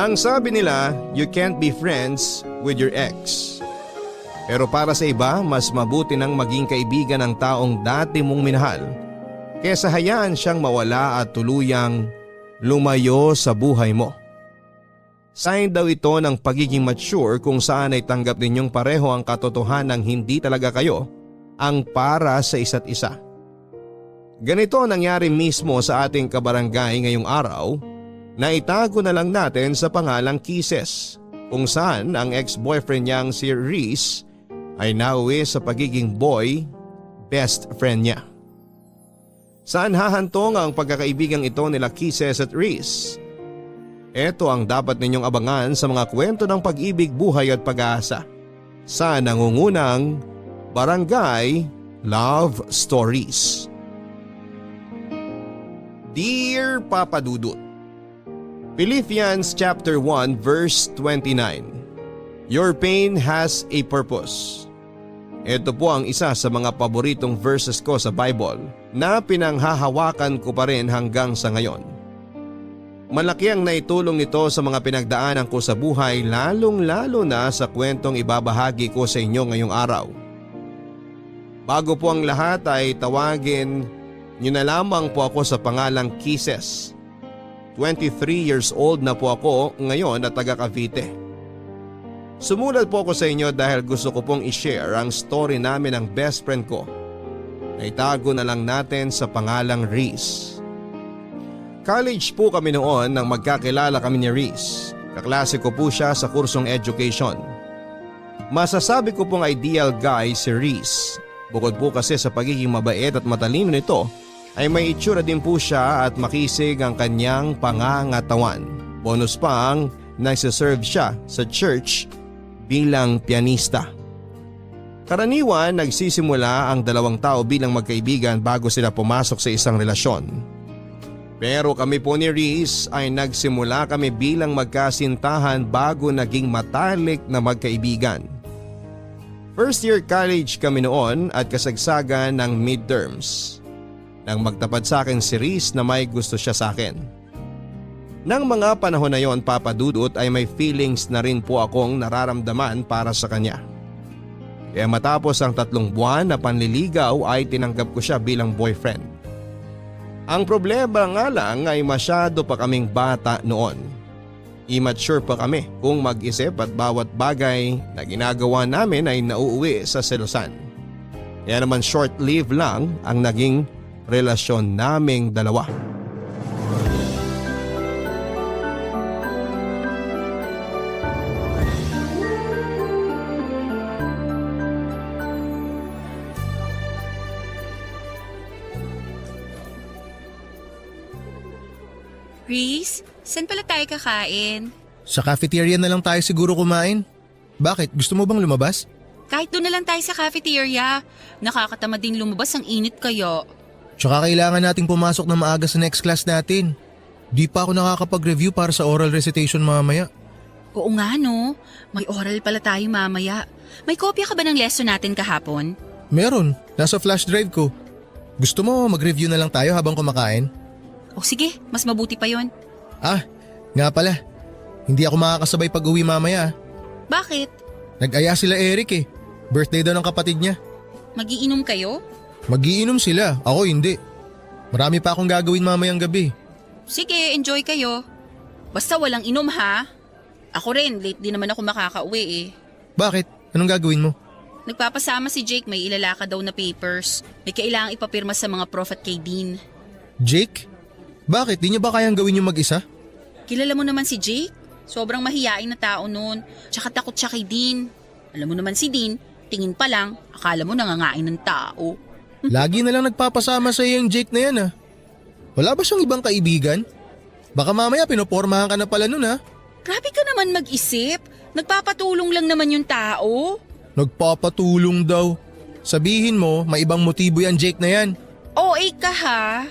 Ang sabi nila, you can't be friends with your ex. Pero para sa iba, mas mabuti nang maging kaibigan ng taong dati mong minahal kesa hayaan siyang mawala at tuluyang lumayo sa buhay mo. Sign daw ito ng pagiging mature kung saan ay tanggap ninyong pareho ang katotohanan ng hindi talaga kayo ang para sa isa't isa. Ganito nangyari mismo sa ating kabarangay ngayong araw na itago na lang natin sa pangalang Kisses, kung saan ang ex-boyfriend niyang si Reese ay nauwi sa pagiging boy best friend niya. Saan hahantong ang pagkakaibigang ito nila Kisses at Reese? Ito ang dapat ninyong abangan sa mga kwento ng pag-ibig, buhay at pag-asa sa nangungunang Barangay Love Stories. Dear Papa Dudut, Philippians chapter 1 verse 29. Your pain has a purpose. Ito po ang isa sa mga paboritong verses ko sa Bible na pinanghahawakan ko pa rin hanggang sa ngayon. Malaki ang naitulong nito sa mga pinagdaanan ko sa buhay, lalong-lalo na sa kwentong ibabahagi ko sa inyo ngayong araw. Bago po ang lahat ay tawagin niyo na lamang po ako sa pangalang Kisses. 23 years old na po ako ngayon at taga Cavite. Sumulat po ako sa inyo dahil gusto ko pong i-share ang story namin ng best friend ko. Naitago na lang natin sa pangalang Reese. College po kami noon nang magkakilala kami ni Reese. Kaklase ko po siya sa kursong education. Masasabi ko pong ideal guy si Reese. Bukod po kasi sa pagiging mabait at matalino nito, ay may itsura din po siya at makisig ang kanyang pangangatawan. Bonus pa ang nagsiserve siya sa church bilang pianista. Karaniwan nagsisimula ang dalawang tao bilang magkaibigan bago sila pumasok sa isang relasyon. Pero kami po ni Reese ay nagsimula kami bilang magkasintahan bago naging matalik na magkaibigan. First year college kami noon at kasagsagan ng midterms. Nang magtapat sa akin si Reese na may gusto siya sa akin. Nang mga panahon na yon, Papa Dudut, ay may feelings na rin po akong nararamdaman para sa kanya. Kaya matapos ang 3 buwan na panliligaw ay tinanggap ko siya bilang boyfriend. Ang problema nga lang ay masyado pa kaming bata noon. Immature pa kami kung mag-isip at bawat bagay na ginagawa namin ay nauuwi sa selosan. Kaya naman short-lived lang ang naging relasyon naming dalawa. Reese, saan pala tayo kakain? Sa cafeteria na lang tayo siguro kumain. Bakit? Gusto mo bang lumabas? Kahit doon na lang tayo sa cafeteria. Nakakatamad ding lumabas, ang init kayo. Tsaka kailangan nating pumasok na maaga sa next class natin. Di pa ako nakakapag-review para sa oral recitation mamaya. Oo nga no, may oral pala tayo mamaya. May kopya ka ba ng lesson natin kahapon? Meron, nasa flash drive ko. Gusto mo mag-review na lang tayo habang kumakain? O sige, mas mabuti pa yon. Ah, nga pala. Hindi ako makakasabay pag-uwi mamaya. Bakit? Nag-aya sila Eric eh. Birthday daw ng kapatid niya. Magiinom kayo? Magiinom sila, ako hindi. Marami pa akong gagawin mamayang gabi. Sige, enjoy kayo. Basta walang inom ha. Ako rin, late din naman ako makakauwi eh. Bakit? Anong gagawin mo? Nagpapasama si Jake, may ilalaka daw na papers. May kailangang ipapirma sa mga prof at kay Dean. Jake? Bakit? Di niya ba kayang gawin yung mag-isa? Kilala mo naman si Jake? Sobrang mahiyain na tao nun. Tsaka takot siya kay Dean. Alam mo naman si Dean, tingin pa lang, akala mo nangangain ng tao. Lagi na lang nagpapasama sa iyo yung Jake na yan ah. Wala ba siyang ibang kaibigan? Baka mamaya pinopormahan ka na pala nun ah. Grabe ka naman mag-isip. Nagpapatulong lang naman yung tao. Nagpapatulong daw. Sabihin mo, may ibang motibo yan Jake na yan. OA ka ha.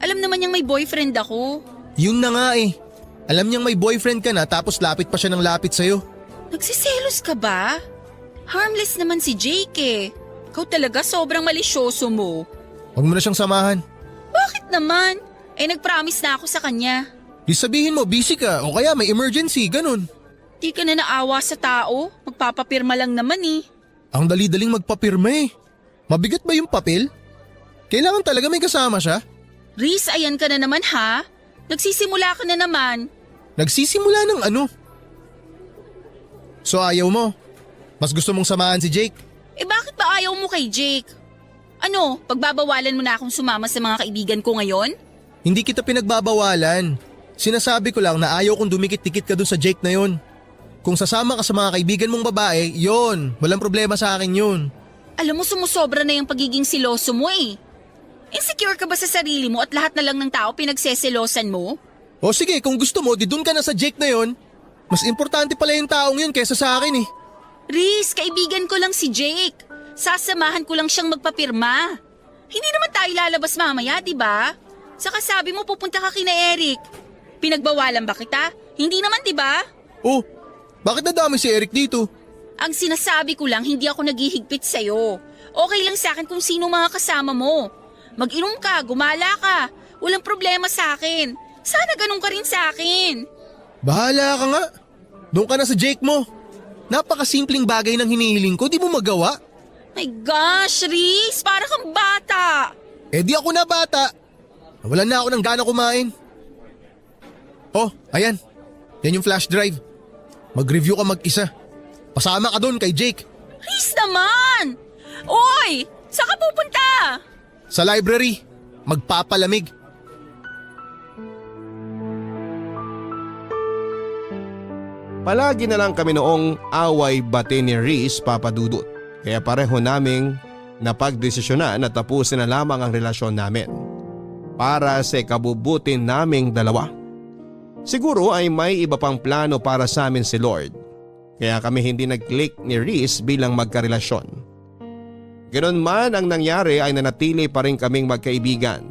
Alam naman niyang may boyfriend ako. Yun na nga eh. Alam niyang may boyfriend ka na tapos lapit pa siya ng lapit sa'yo. Nagsiselos ka ba? Harmless naman si Jake eh. Ikaw talaga sobrang malisyoso mo. Huwag mo na siyang samahan. Bakit naman? Eh nag-promise na ako sa kanya. Di sabihin mo busy ka o kaya may emergency, ganun. Di ka na naawa sa tao. Magpapapirma lang naman eh. Ang dali-daling magpapirma eh. Mabigat ba yung papel? Kailangan talaga may kasama siya? Riz, ayan ka na naman ha. Nagsisimula ka na naman. Nagsisimula ng ano? So ayaw mo? Mas gusto mong samahan si Jake? Eh bakit ba ayaw mo kay Jake? Ano, pagbabawalan mo na akong sumama sa mga kaibigan ko ngayon? Hindi kita pinagbabawalan. Sinasabi ko lang na ayaw kong dumikit-dikit ka dun sa Jake na yon. Kung sasama ka sa mga kaibigan mong babae, yon, walang problema sa akin yun. Alam mo, sumusobra na yung pagiging siloso mo eh. Insecure ka ba sa sarili mo at lahat na lang ng tao pinagseselosan mo? O sige, kung gusto mo, di dun ka na sa Jake na yon. Mas importante pala yung taong yun kaysa sa akin eh. Riz, kaibigan ko lang si Jake. Sasamahan ko lang siyang magpapirma. Hindi naman tayo lalabas mamaya, di ba? Saka sabi mo pupunta ka kina Eric. Pinagbawalan ba kita? Hindi naman, di ba? Oh, bakit nadami si Eric dito? Ang sinasabi ko lang, hindi ako naghihigpit sa'yo. Okay lang sa akin kung sino mga kasama mo. Mag-inom ka, gumala ka. Walang problema sa akin. Sana ganun ka rin sa akin. Bahala ka nga. Doon ka na sa Jake mo. Napakasimpleng bagay ng hinihiling ko, di mo magawa? My gosh, Riz, para kang bata. Eh di ako na bata. Nawalan na ako ng gana kumain. Oh, ayan. Yan yung flash drive. Mag-review ka mag-isa. Pasama ka doon kay Jake. Riz naman! Oy! Saan ka pupunta? Sa library. Magpapalamig. Palagi na lang kami noong away bate ni Riz, Papa Dudut. Kaya pareho naming napagdesisyonan na tapusin na lamang ang relasyon namin. Para sa kabubuti naming dalawa. Siguro ay may iba pang plano para sa amin si Lord. Kaya kami hindi nag-click ni Riz bilang magkarelasyon. Ganon man ang nangyari ay nanatili pa rin kaming magkaibigan.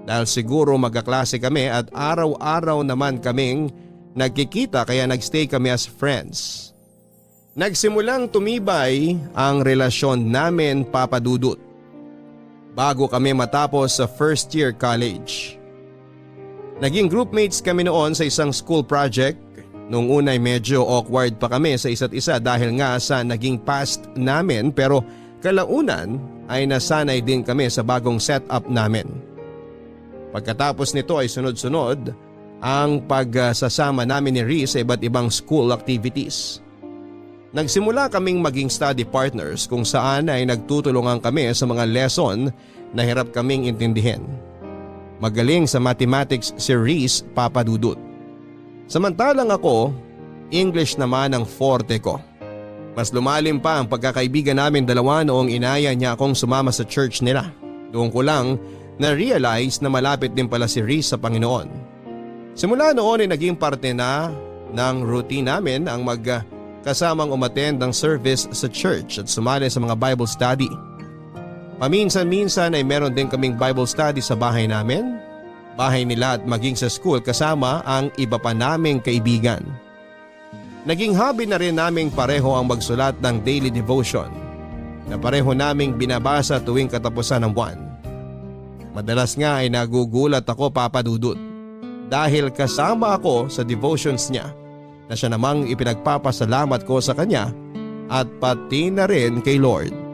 Dahil siguro magkaklase kami at araw-araw naman kaming nagkikita kaya nagstay kami as friends. Nagsimulang tumibay ang relasyon namin, Papa Dudut. Bago kami matapos sa first year college. Naging groupmates kami noon sa isang school project. Noong una ay medyo awkward pa kami sa isa't isa dahil nga sa naging past namin pero kalaunan ay nasanay din kami sa bagong setup namin. Pagkatapos nito ay sunod-sunod ang pagsasama namin ni Riz sa iba't ibang school activities. Nagsimula kaming maging study partners kung saan ay nagtutulungan kami sa mga lesson na hirap kaming intindihin. Magaling sa mathematics si Riz, Papa Dudut. Samantalang ako, English naman ang forte ko. Mas lumalim pa ang pagkakaibigan namin dalawa noong inaya niya akong sumama sa church nila. Doon ko lang na-realize na malapit din pala si Riz sa Panginoon. Simula noon ay naging parte na ng routine namin ang magkasamang umattend ng service sa church at sumali sa mga Bible study. Paminsan-minsan ay meron din kaming Bible study sa bahay namin, bahay nila at maging sa school kasama ang iba pa naming kaibigan. Naging hobby na rin naming pareho ang magsulat ng daily devotion na pareho naming binabasa tuwing katapusan ng buwan. Madalas nga ay nagugulat ako, Papa Dudut, dahil kasama ako sa devotions niya na siya namang ipinagpapasalamat ko sa kanya at pati na rin kay Lord.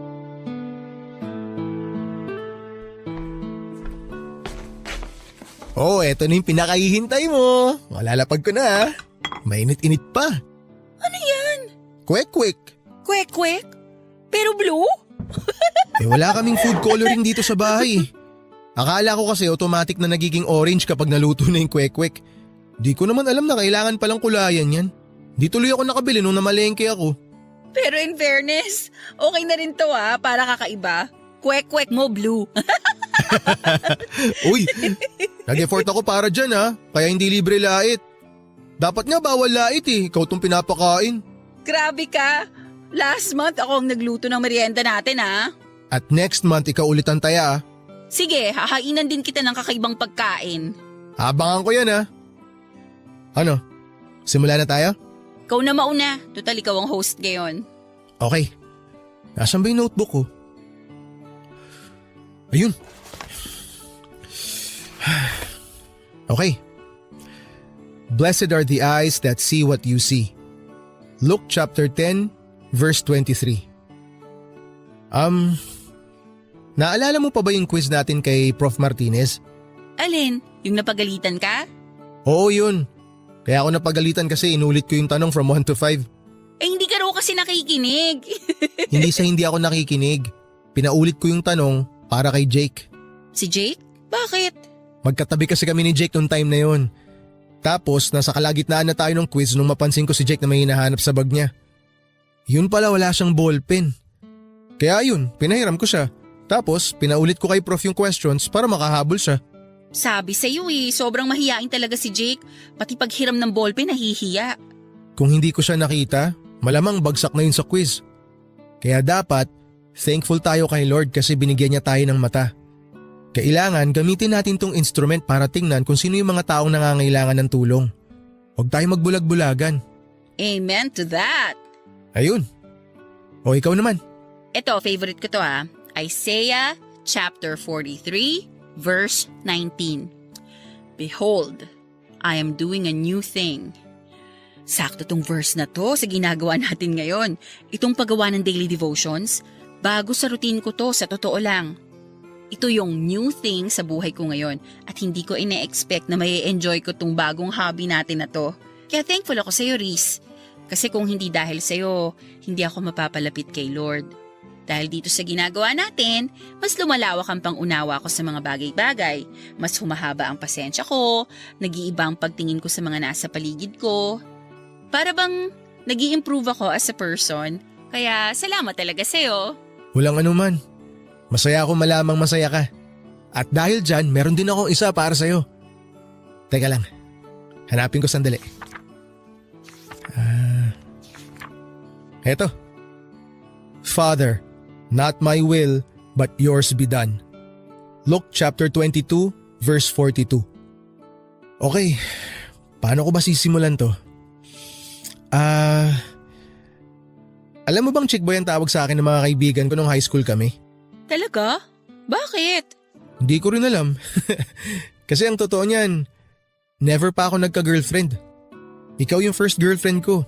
Oh, eto na yung pinakahihintay mo. Malalapag ko na. Mainit-init pa. Ano yan? Kwek-kwek. Kwek-kwek? Pero blue? Eh wala kaming food coloring dito sa bahay. Akala ko kasi automatic na nagiging orange kapag naluto na yung kwek-kwek. Di ko naman alam na kailangan palang kulayan yan. Di tuloy ako nakabili nung namalengke ako. Pero in fairness, okay na rin to para kakaiba. Kwek-kwek mo blue. Uy, nag-effort ako para dyan kaya hindi libre lait. Dapat nga bawal lait ikaw tong pinapakain. Grabe ka. Last month ako ang nagluto ng merienda natin At next month ikaw ulit ang taya Sige, hahainan din kita ng kakaibang pagkain. Abangan ko yan Ano, simula na tayo? Ikaw na mauna, total ikaw ang host ngayon. Okay, nasan ba yung notebook ko? Ayun. Okay. Blessed are the eyes that see what you see. Luke chapter 10, verse 23. Naalala mo pa ba yung quiz natin kay Prof. Martinez? Alin? Yung napagalitan ka? Oo yun. Kaya ako napagalitan kasi inulit ko yung tanong from 1 to 5. Eh hindi ka raw kasi nakikinig. Hindi sa hindi ako nakikinig. Pinaulit ko yung tanong para kay Jake. Si Jake? Bakit? Magkatabi kasi kami ni Jake nung time na yun. Tapos nasa kalagitnaan na tayo ng quiz nung mapansin ko si Jake na may hinahanap sa bag niya. Yun pala wala siyang ballpen. Kaya yun, pinahiram ko siya. Tapos pinaulit ko kay Prof yung questions para makahabol siya. Sabi sa'yo sobrang mahiyain talaga si Jake. Pati paghiram ng ballpen nahihiya. Kung hindi ko siya nakita, malamang bagsak na yun sa quiz. Kaya dapat, thankful tayo kay Lord kasi binigyan niya tayo ng mata. Kailangan gamitin natin tong instrument para tingnan kung sino yung mga taong nangangailangan ng tulong. Huwag tayo magbulag-bulagan. Amen to that. Ayun. O ikaw naman. Ito, favorite ko to Isaiah chapter 43 verse 19. Behold, I am doing a new thing. Sakto tong verse na to sa ginagawa natin ngayon. Itong paggawa ng daily devotions, bago sa routine ko to, sa totoo lang. Ito yung new thing sa buhay ko ngayon at hindi ko ine-expect na may enjoy ko tong bagong hobby natin na to. Kaya thankful ako sa'yo, Reese. Kasi kung hindi dahil sa'yo, hindi ako mapapalapit kay Lord. Dahil dito sa ginagawa natin, mas lumalawak ang pangunawa ko sa mga bagay-bagay. Mas humahaba ang pasensya ko, nag-iiba ang pagtingin ko sa mga nasa paligid ko. Para bang nag-i-improve ako as a person, kaya salamat talaga sa'yo. Walang anuman. Masaya ako malamang masaya ka. At dahil dyan, meron din akong isa para sa'yo. Teka lang, hanapin ko sandali. Eto. Father, not my will, but yours be done. Luke chapter 22, verse 42. Okay, paano ko ba sisimulan to? Alam mo bang chick boy ang tawag sa akin ng mga kaibigan ko nung high school kami? Talaga? Bakit? Hindi ko rin alam. Kasi ang totoo niyan, never pa ako nagka-girlfriend. Ikaw yung first girlfriend ko.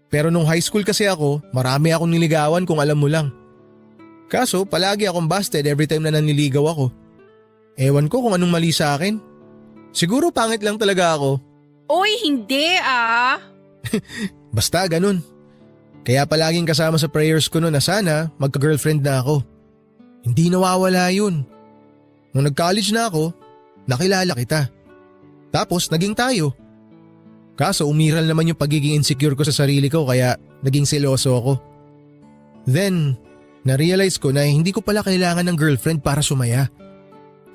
Pero nung high school kasi ako, marami akong niligawan kung alam mo lang. Kaso palagi akong busted every time na naniligaw ako. Ewan ko kung anong mali sa akin. Siguro pangit lang talaga ako. Oy, hindi Basta ganun. Kaya palaging kasama sa prayers ko noon na sana magka-girlfriend na ako. Hindi nawawala yun. Nung nag-college na ako, nakilala kita. Tapos naging tayo. Kaso umiral naman yung pagiging insecure ko sa sarili ko kaya naging seloso ako. Then, na-realize ko na hindi ko pala kailangan ng girlfriend para sumaya.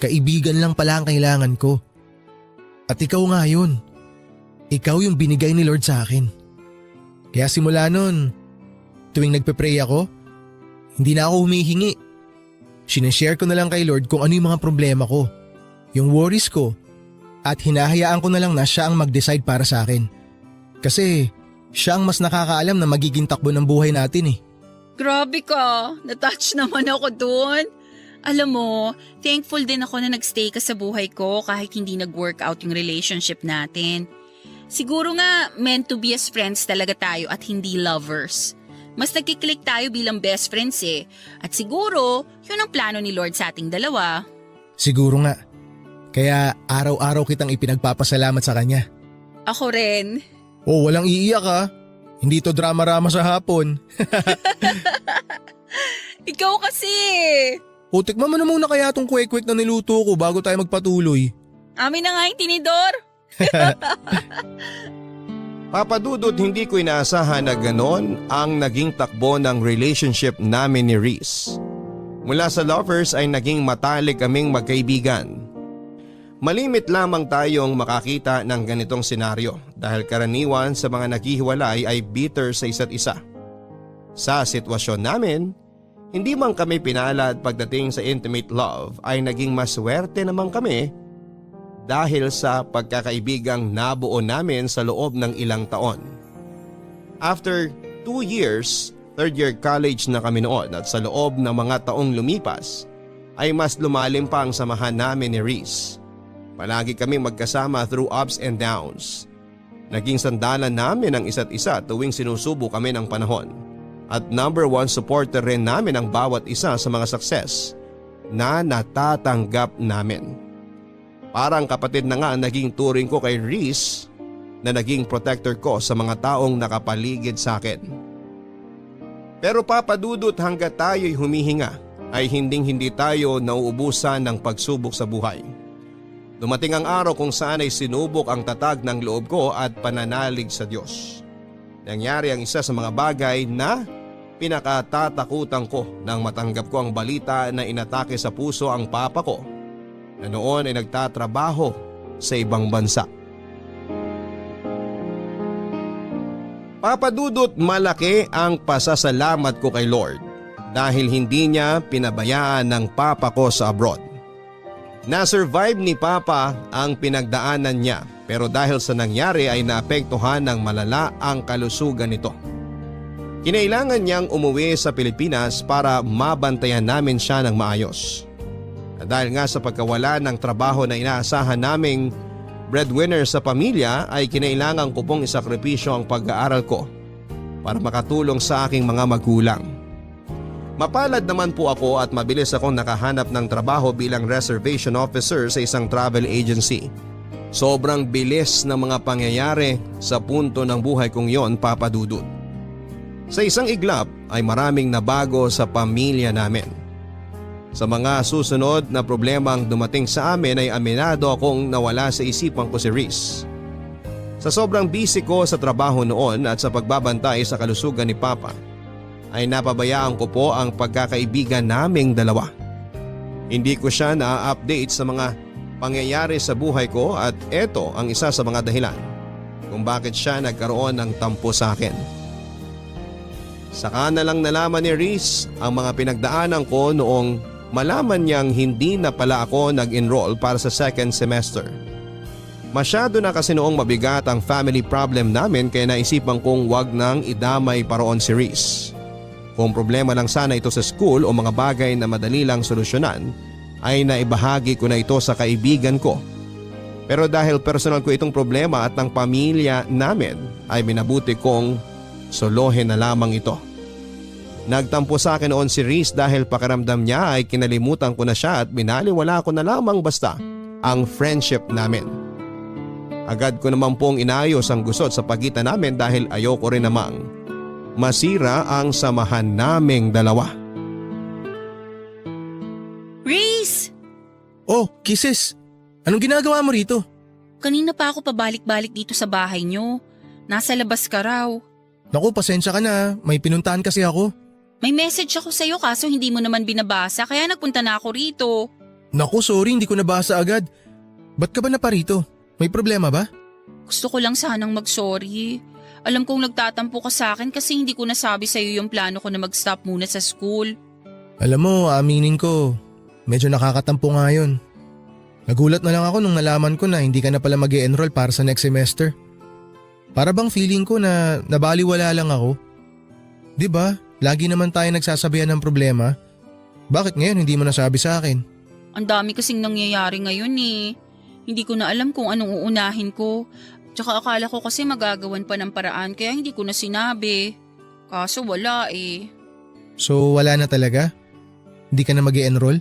Kaibigan lang pala ang kailangan ko. At ikaw nga yun. Ikaw yung binigay ni Lord sa akin. Kaya simula nun, tuwing nagpe-pray ako, hindi na ako humihingi. Sinashare ko na lang kay Lord kung ano yung mga problema ko, yung worries ko, at hinahayaan ko na lang na siya ang mag-decide para sa akin. Kasi siya ang mas nakakaalam na magiging takbo ng buhay natin eh. Grabe ka, natouch naman ako dun. Alam mo, thankful din ako na nagstay ka sa buhay ko kahit hindi nag-work out yung relationship natin. Siguro nga meant to be as friends talaga tayo at hindi lovers. Mas nagkiklik tayo bilang best friends eh. At siguro, yun ang plano ni Lord sa ating dalawa. Siguro nga. Kaya araw-araw kitang ipinagpapasalamat sa kanya. Ako rin. Oh, walang iiyak ha. Hindi to drama-rama sa hapon. Ikaw kasi. O tikman mo na muna kaya tong kwek-kwek na niluto ko bago tayo magpatuloy. Amin na nga yung tinidor. Papadudot, hindi ko inaasahan na ganon ang naging takbo ng relationship namin ni Reese. Mula sa lovers ay naging matalik kaming magkaibigan. Malimit lamang tayong makakita ng ganitong senaryo dahil karaniwan sa mga naghihiwalay ay bitter sa isa't isa. Sa sitwasyon namin, hindi man kami pinalad pagdating sa intimate love ay naging maswerte naman kami dahil sa pagkakaibigang nabuo namin sa loob ng ilang taon. After 2 years, third year college na kami noon at sa loob ng mga taong lumipas ay mas lumalim pa ang samahan namin ni Reese. Palagi kami magkasama through ups and downs. Naging sandalan namin ang isa't isa tuwing sinusubo kami ng panahon. At number 1 supporter rin namin ang bawat isa sa mga success na natatanggap namin. Parang kapatid na nga ang naging turing ko kay Reese na naging protector ko sa mga taong nakapaligid sa akin. Pero Papa Dudut, hanggat tayo'y humihinga ay hindi tayo nauubusan ng pagsubok sa buhay. Dumating ang araw kung saan ay sinubok ang tatag ng loob ko at pananalig sa Diyos. Nangyari ang isa sa mga bagay na pinakatatakutan ko nang matanggap ko ang balita na inatake sa puso ang papa ko na noon ay nagtatrabaho sa ibang bansa. Papa Dudut, malaki ang pasasalamat ko kay Lord dahil hindi niya pinabayaan ng papa ko sa abroad. Na-survive ni Papa ang pinagdaanan niya pero dahil sa nangyari ay naapektuhan ng malala ang kalusugan nito. Kinailangan niyang umuwi sa Pilipinas para mabantayan namin siya ng maayos. At dahil nga sa pagkawala ng trabaho na inaasahan naming breadwinner sa pamilya ay kinailangan ko pong isakripisyo ang pag-aaral ko para makatulong sa aking mga magulang. Mapalad naman po ako at mabilis akong nakahanap ng trabaho bilang reservation officer sa isang travel agency. Sobrang bilis ng mga pangyayari sa punto ng buhay kong yon, Papa Dudut. Sa isang iglap ay maraming nabago sa pamilya namin. Sa mga susunod na problemang dumating sa amin ay aminado akong nawala sa isipan ko si Reese. Sa sobrang busy ko sa trabaho noon at sa pagbabantay sa kalusugan ni Papa, ay napabayaan ko po ang pagkakaibigan naming dalawa. Hindi ko siya na-update sa mga pangyayari sa buhay ko at eto ang isa sa mga dahilan kung bakit siya nagkaroon ng tampo sa akin. Saka na lang nalaman ni Reese ang mga pinagdaanan ko noong malaman niyang hindi na pala ako nag-enroll para sa second semester. Masyado na kasi noong mabigat ang family problem namin kaya naisipan kong wag nang idamay pa roon si Reese. Kung problema lang sana ito sa school o mga bagay na madali lang solusyonan, ay naibahagi ko na ito sa kaibigan ko. Pero dahil personal ko itong problema at ng pamilya namin, ay minabuti kong solohin na lamang ito. Nagtampo sa akin noon si Reese dahil pakiramdam niya ay kinalimutan ko na siya at binaliwala ko na lamang basta ang friendship namin. Agad ko naman pong inayos ang gusot sa pagitan namin dahil ayoko rin namang masira ang samahan naming dalawa. Reese! Oh, Kisses! Anong ginagawa mo rito? Kanina pa ako pabalik-balik dito sa bahay niyo. Nasa labas ka raw. Naku, pasensya ka na. May pinuntahan kasi ako. May message ako sa'yo kaso hindi mo naman binabasa kaya nagpunta na ako rito. Naku, sorry, hindi ko nabasa agad. Ba't ka ba na pa rito? May problema ba? Gusto ko lang sanang mag-sorry. Alam kong nagtatampo ka sa akin kasi hindi ko nasabi sa'yo yung plano ko na mag-stop muna sa school. Alam mo, aminin ko, medyo nakakatampo nga yun. Nagulat na lang ako nung nalaman ko na hindi ka na pala mag-e-enroll para sa next semester. Para bang feeling ko na nabaliwala lang ako. 'Di ba? Lagi naman tayo nagsasabihan ng problema. Bakit ngayon hindi mo nasabi sa akin? Ang dami kasing nangyayari ngayon eh. Hindi ko na alam kung anong uunahin ko. Tsaka akala ko kasi magagawan pa ng paraan kaya hindi ko na sinabi. Kaso wala eh. So wala na talaga? Hindi ka na mag-e-enroll?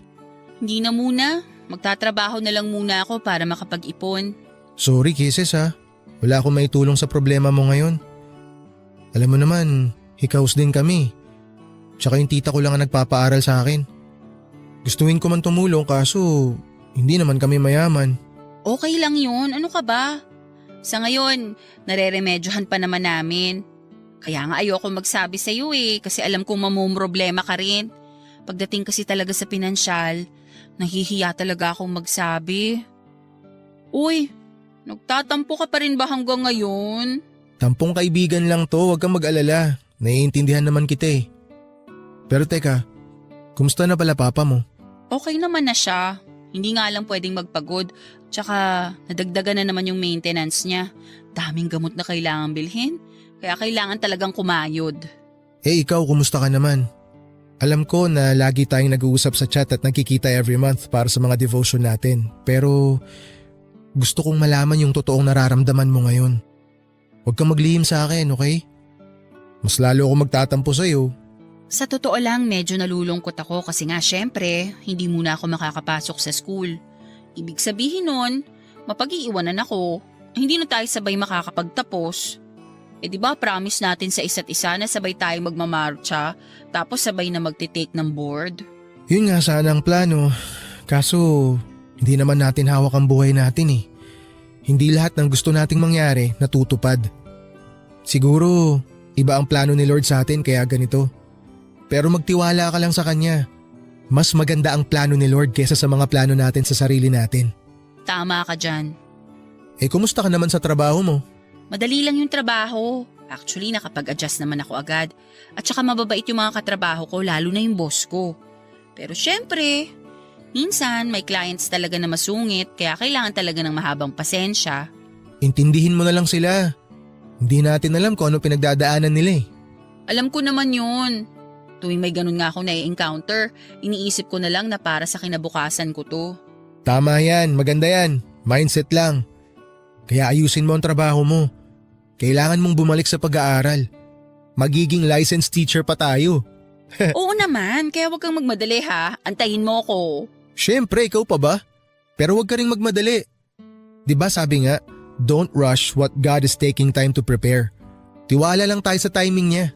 Hindi na muna. Magtatrabaho na lang muna ako para makapag-ipon. Sorry Kisses ha. Wala akong maitulong sa problema mo ngayon. Alam mo naman, hikaos din kami. Tsaka yung tita ko lang ang nagpapaaral sa akin. Gustuin ko man tumulong kaso hindi naman kami mayaman. Okay lang yun. Ano ka ba? Sa ngayon, nareremedyohan pa naman namin. Kaya nga ayoko magsabi sa iyo eh kasi alam kong mamumroblema ka rin. Pagdating kasi talaga sa pinansyal, nahihiya talaga akong magsabi. Uy, nagtatampo ka pa rin ba hanggang ngayon? Tampong kaibigan lang to, huwag kang mag-alala. Naiintindihan naman kita eh. Pero teka, kumusta na pala papa mo? Okay naman na siya. Hindi nga lang pwedeng magpagod. Tsaka nadagdagan na naman yung maintenance niya. Daming gamot na kailangan bilhin. Kaya kailangan talagang kumayod. Eh ikaw, kumusta ka naman? Alam ko na lagi tayong nag-uusap sa chat at nagkikita every month para sa mga devotion natin. Pero gusto kong malaman yung totoong nararamdaman mo ngayon. Huwag kang maglihim sa akin, okay? Mas lalo ako magtatampo sa'yo. Sa totoo lang, medyo nalulungkot ako kasi nga syempre, hindi muna ako makakapasok sa school. Ibig sabihin nun, mapag-iiwanan ako. Hindi na tayo sabay makakapagtapos. Di ba promise natin sa isa't isa na sabay tayo magmamarcha tapos sabay na magtitake ng board? Yun nga sana ang plano. Kaso, hindi naman natin hawak ang buhay natin eh. Hindi lahat ng gusto nating mangyari natutupad. Siguro, iba ang plano ni Lord sa atin kaya ganito. Pero magtiwala ka lang sa Kanya. Mas maganda ang plano ni Lord kesa sa mga plano natin sa sarili natin. Tama ka dyan. Kumusta ka naman sa trabaho mo? Madali lang yung trabaho. Actually, nakapag-adjust naman ako agad. At saka mababait yung mga katrabaho ko, lalo na yung boss ko. Pero syempre, minsan may clients talaga na masungit kaya kailangan talaga ng mahabang pasensya. Intindihin mo na lang sila. Hindi natin alam kung ano pinagdadaanan nila eh. Alam ko naman yun. Tuwing may ganun nga ako na-encounter, iniisip ko na lang na para sa kinabukasan ko to. Tama yan, maganda yan. Mindset lang. Kaya ayusin mo ang trabaho mo. Kailangan mong bumalik sa pag-aaral. Magiging licensed teacher pa tayo. Oo naman, kaya wag kang magmadali ha. Antayin mo ko. Siyempre, ikaw pa ba? Pero wag ka ring magmadali. 'Di ba sabi nga, don't rush what God is taking time to prepare. Tiwala lang tayo sa timing niya.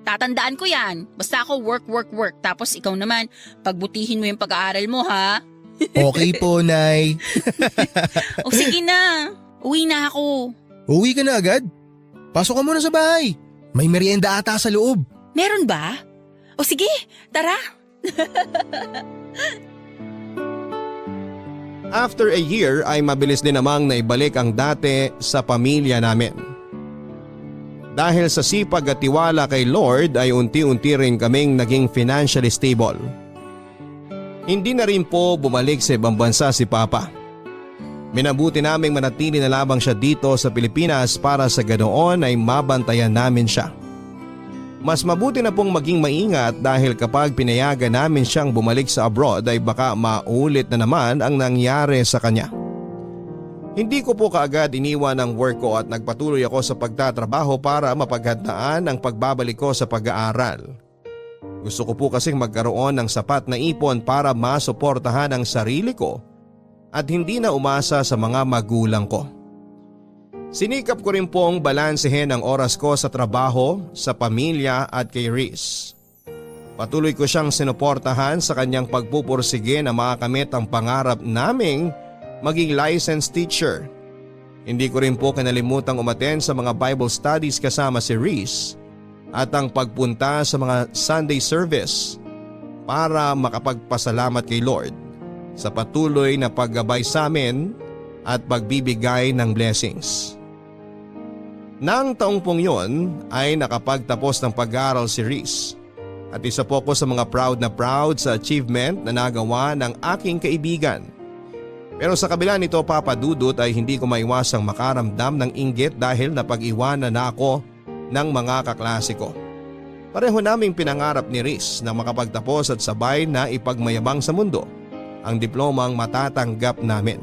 Tatandaan ko yan. Basta ako work. Tapos ikaw naman, pagbutihin mo yung pag-aaral mo ha. Okay po, Nay. O sige na, uwi na ako. Uwi ka na agad? Pasok ka muna sa bahay. May merienda ata sa loob. Meron ba? O sige, tara. After a year ay mabilis din namang naibalik ang dati sa pamilya namin. Dahil sa sipag at tiwala kay Lord ay unti-unti rin kaming naging financially stable. Hindi na rin po bumalik sa ibang bansa si Papa. Minabuti naming manatili na lamang siya dito sa Pilipinas para sa ganoon ay mabantayan namin siya. Mas mabuti na pong maging maingat dahil kapag pinayagan namin siyang bumalik sa abroad ay baka maulit na naman ang nangyari sa kanya. Hindi ko po kaagad iniwan ang work ko at nagpatuloy ako sa pagtatrabaho para mapaghandaan ang pagbabalik ko sa pag-aaral. Gusto ko po kasing magkaroon ng sapat na ipon para masuportahan ang sarili ko at hindi na umasa sa mga magulang ko. Sinikap ko rin pong balansehin ang oras ko sa trabaho, sa pamilya at kay Riz. Patuloy ko siyang sinuportahan sa kanyang pagpupursige na makamit ang pangarap naming maging licensed teacher. Hindi ko rin po kinalimutan umattend sa mga Bible studies kasama si Riz at ang pagpunta sa mga Sunday service para makapagpasalamat kay Lord sa patuloy na paggabay sa amin at pagbibigay ng blessings. Nang taong pong yon ay nakapagtapos ng pag-aaral si Riz at isa po ko sa mga proud sa achievement na nagawa ng aking kaibigan. Pero sa kabila nito Papa Dudut ay hindi ko maiwasang makaramdam ng inggit dahil napag-iwanan na ako ng mga kaklase ko. Pareho naming pinangarap ni Riz na makapagtapos at sabay na ipagmayabang sa mundo ang diplomang matatanggap namin.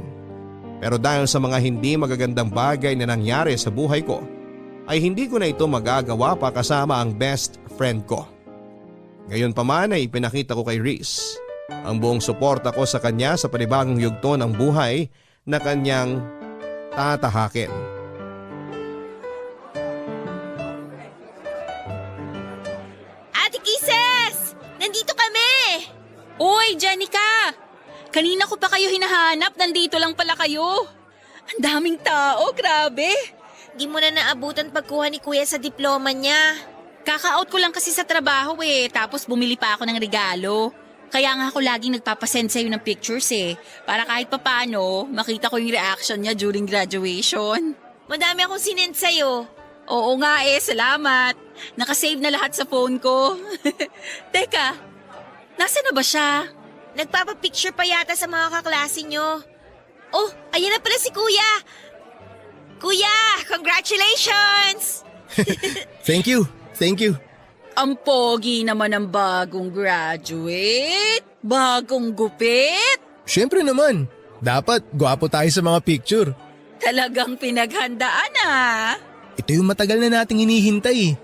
Pero dahil sa mga hindi magagandang bagay na nangyari sa buhay ko, ay hindi ko na ito magagawa pa kasama ang best friend ko. Gayunpaman ay ipinakita ko kay Riz ang buong suporta ko sa kanya sa panibagong yugto ng buhay na kanyang tatahakin. Ate Kisses! Nandito kami! Uy, Janica! Kanina ko pa kayo hinahanap, nandito lang pala kayo. Ang daming tao, grabe. Di mo na naabutan pagkuha ni Kuya sa diploma niya. Kaka-out ko lang kasi sa trabaho tapos bumili pa ako ng regalo. Kaya nga ako laging nagpapasend sa'yo ng pictures para kahit papano makita ko yung reaction niya during graduation. Madami akong sinend sa'yo. Oo nga salamat. Nakasave na lahat sa phone ko. Teka, nasa na ba siya? Nagpapapicture pa yata sa mga kaklase nyo. Oh, ayan na pala si Kuya. Kuya, congratulations! Thank you. Ang pogi naman ng bagong graduate. Bagong gupit. Siyempre naman, dapat gwapo tayo sa mga picture. Talagang pinaghandaan Ito yung matagal na nating hinihintay eh.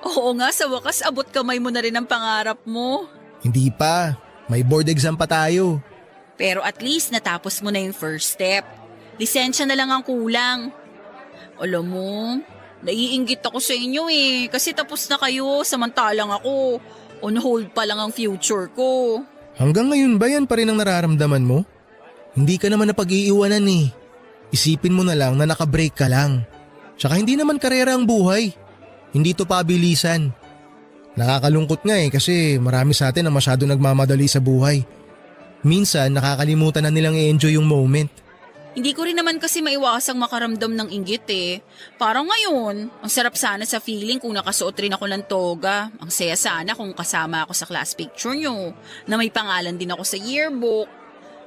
Oo nga, sa wakas abot kamay mo na rin ang pangarap mo. Hindi pa. May board exam pa tayo. Pero at least natapos mo na yung first step. Lisensya na lang ang kulang. Alam mo, naiinggit ako sa inyo eh. Kasi tapos na kayo, samantalang ako. On hold pa lang ang future ko. Hanggang ngayon ba yan pa rin ang nararamdaman mo? Hindi ka naman napag-iiwanan eh. Isipin mo na lang na nakabreak ka lang. Tsaka hindi naman karera ang buhay. Hindi to pabilisan. Nakakalungkot nga eh kasi marami sa atin na masyado nagmamadali sa buhay. Minsan nakakalimutan na nilang i-enjoy yung moment. Hindi ko rin naman kasi maiwasang makaramdam ng inggit eh. Parang ngayon, ang sarap sana sa feeling kung nakasuot rin ako ng toga. Ang saya sana kung kasama ako sa class picture nyo, na may pangalan din ako sa yearbook.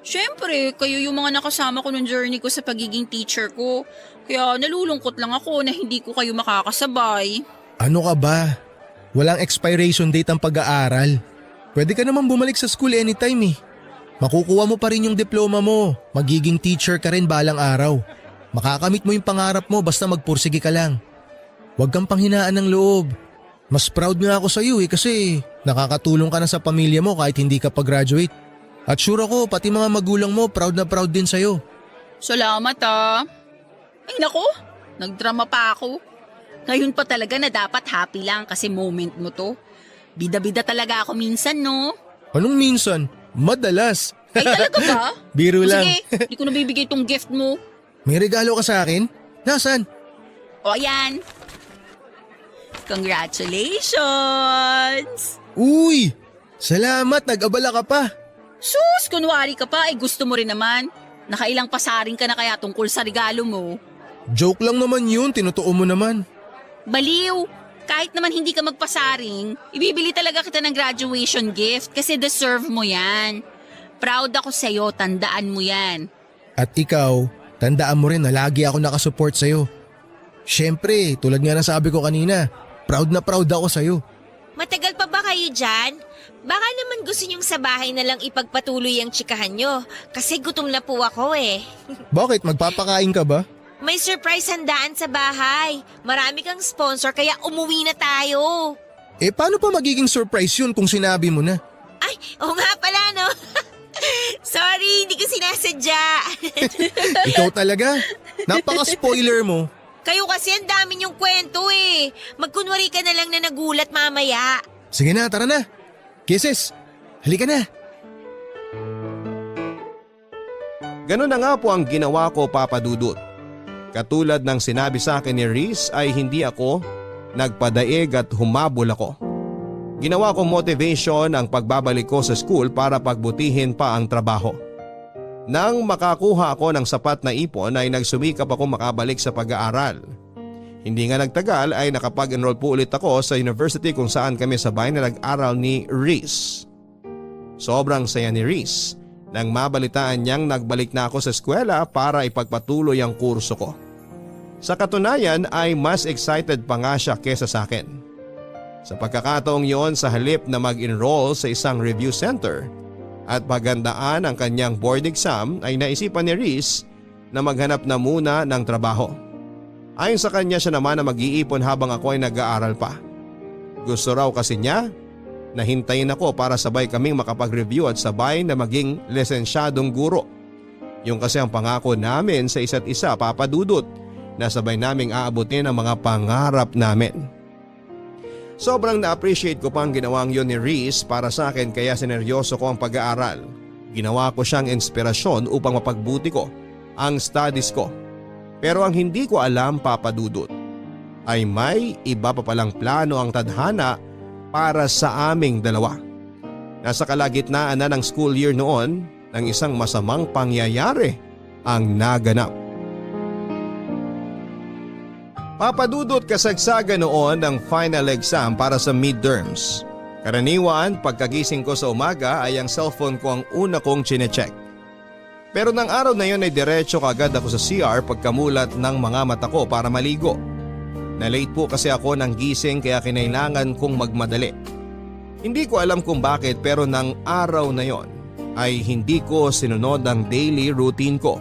Siyempre, kayo yung mga nakasama ko ng journey ko sa pagiging teacher ko. Kaya nalulungkot lang ako na hindi ko kayo makakasabay. Ano ka ba? Walang expiration date ang pag-aaral. Pwede ka naman bumalik sa school anytime eh. Makukuha mo pa rin yung diploma mo. Magiging teacher ka rin balang araw. Makakamit mo yung pangarap mo basta magpursige ka lang. Huwag kang panghinaan ng loob. Mas proud nga ako sa iyo eh kasi nakakatulong ka na sa pamilya mo kahit hindi ka pa-graduate. At sure ako pati mga magulang mo proud na proud din sa'yo. Salamat ah. Ay nako, nagdrama pa ako. Ngayon pa talaga na dapat happy lang kasi moment mo to. Bida-bida talaga ako minsan no. Anong minsan? Madalas. Ay talaga ba? Biro lang. Sige, di ko nabibigay tong gift mo. May regalo ka sa akin? Nasaan? O ayan. Congratulations! Uy! Salamat, nag-abala ka pa. Sus, kunwari ka pa, ay gusto mo rin naman. Nakailang pasaring ka na kaya tungkol sa regalo mo. Joke lang naman yun, tinutuo mo naman. Baliw! Kahit naman hindi ka magpasaring, ibibili talaga kita ng graduation gift kasi deserve mo yan. Proud ako sa'yo, tandaan mo yan. At ikaw, tandaan mo rin na lagi ako nakasupport sa'yo. Siyempre, tulad nga ng sabi ko kanina, proud na proud ako sa'yo. Matagal pa ba kayo dyan? Baka naman gusto niyong sa bahay na lang ipagpatuloy ang tsikahan nyo. Kasi gutom na po ako eh. Bakit, magpapakain ka ba? May surprise handaan sa bahay. Marami kang sponsor kaya umuwi na tayo. Eh paano pa magiging surprise yun kung sinabi mo na? Ay, oo nga pala no. Sorry, hindi ko sinasadya. Ikaw talaga? Napaka-spoiler mo. Kayo kasi ang dami niyong kwento eh. Magkunwari ka na lang na nagulat mamaya. Sige na, tara na. Kisses, halika na. Ganun na nga po ang ginawa ko, Papa Dudut. Katulad ng sinabi sa akin ni Reese ay hindi ako nagpadaig at humabol ako. Ginawa kong motivation ang pagbabalik ko sa school para pagbutihin pa ang trabaho. Nang makakuha ako ng sapat na ipon ay nagsumikap ako makabalik sa pag-aaral. Hindi nga nagtagal ay nakapag-enroll po ulit ako sa university kung saan kami sabay na nag-aral ni Reese. Sobrang saya ni Reese nang mabalitaan niyang nagbalik na ako sa eskwela para ipagpatuloy ang kurso ko. Sa katunayan ay mas excited pa nga siya kesa sa akin. Sa pagkakataong yon, sa halip na mag-enroll sa isang review center at paghandaan ang kanyang board exam ay naisipan ni Reese na maghanap na muna ng trabaho. Ayon sa kanya, siya naman na mag-iipon habang ako ay nag-aaral pa. Gusto raw kasi niya na hintayin ako para sabay kaming makapag-review at sabay na maging lisensyadong guro. Yung kasi ang pangako namin sa isa't isa, Papa Dudut, na sabay naming aabutin ang mga pangarap namin. Sobrang na-appreciate ko pa ang ginawang yun ni Reese para sa akin kaya sineryoso ko ang pag-aaral. Ginawa ko siyang inspirasyon upang mapagbuti ko ang studies ko. Pero ang hindi ko alam, Papa Dudut, ay may iba pa palang plano ang tadhana para sa aming dalawa. Nasa kalagitnaan na ng school year noon nang isang masamang pangyayari ang naganap. Papa Dudut, kasagsagan noon ng final exam para sa midterms. Karaniwan, pagkagising ko sa umaga ay ang cellphone ko ang una kong chinecheck. Pero nang araw na yon ay diretso kagad ako sa CR pagkamulat ng mga mata ko para maligo. Na-late po kasi ako ng gising kaya kinailangan kong magmadali. Hindi ko alam kung bakit pero nang araw na yon ay hindi ko sinunod ang daily routine ko.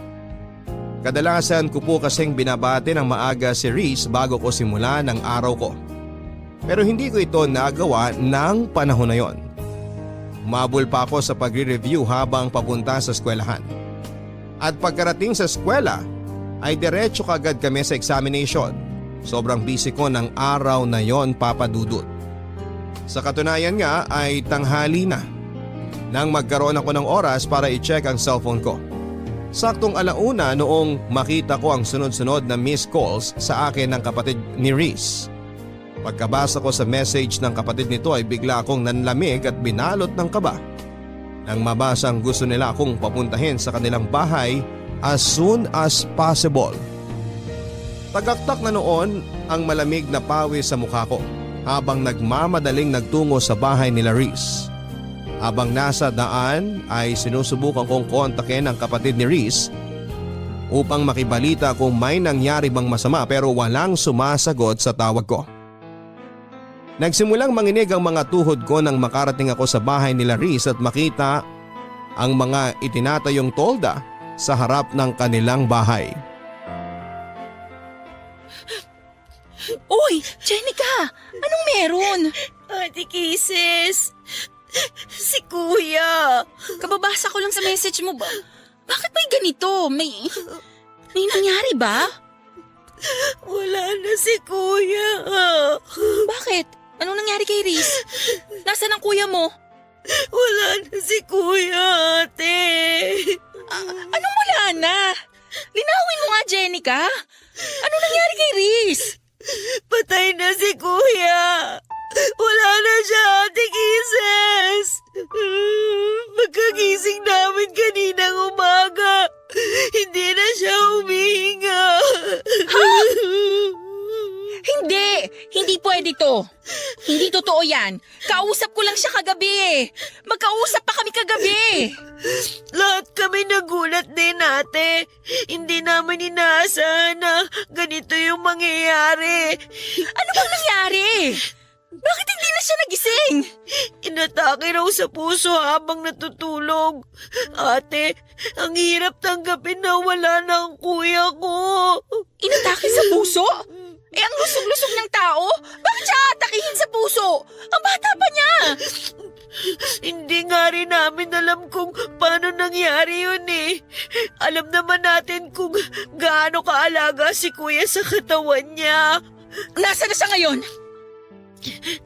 Kadalasan ko po kasing binabati ng maaga si Reese bago ko simula ng araw ko. Pero hindi ko ito nagawa ng panahon na yon. Umabol pa ako sa pagre-review habang papunta sa eskwelahan. At pagkarating sa eskwela ay diretso kagad kami sa examination. Sobrang busy ko ng araw na yon, Papa Dudut. Sa katunayan nga ay tanghali na nang magkaroon ako ng oras para i-check ang cellphone ko. Saktong 1:00 noong makita ko ang sunod-sunod na missed calls sa akin ng kapatid ni Reese. Pagkabasa ko sa message ng kapatid nito ay bigla akong nanlamig at binalot ng kaba. Nang mabasang gusto nila akong papuntahin sa kanilang bahay as soon as possible. Tagaktak na noon ang malamig na pawis sa mukha ko habang nagmamadaling nagtungo sa bahay nila Reese. Habang nasa daan ay sinusubukan kong kontakin ang kapatid ni Reese upang makibalita kung may nangyari bang masama pero walang sumasagot sa tawag ko. Nagsimulang manginig ang mga tuhod ko nang makarating ako sa bahay nila Reese at makita ang mga itinatayong tolda sa harap ng kanilang bahay. Uy, Jenica! Anong meron? Ate Kisses, si Kuya. Kababasa ko lang sa message mo ba? Bakit may ganito? May nangyari ba? Wala na si Kuya. Bakit? Anong nangyari kay Reese? Nasaan ang kuya mo? Wala na si Kuya, ate. Anong wala na? Linawin mo nga, Jenica. Anong nangyari kay Reese? Patay na si Kuya. Wala na siya, Ate Kisses. Pagkagising namin kaninang umaga, hindi na siya humihinga. Hindi pwede to. Hindi totoo yan. Kausap ko lang siya kagabi eh. Magkausap pa kami kagabi. Lahat kami nagulat din, ate. Hindi namin inaasahan na ganito yung mangyayari. Ano bang nangyari? Bakit hindi na siya nagising? Inatake raw sa puso habang natutulog. Ate, ang hirap tanggapin na wala na ang kuya ko. Inatake sa puso? Eh ang lusog-lusog ng tao? Bakit siya atakihin sa puso? Ang bata pa niya! Hindi nga rin namin alam kung paano nangyari yun eh. Alam naman natin kung gaano kaalaga si kuya sa katawan niya. Nasaan na siya ngayon?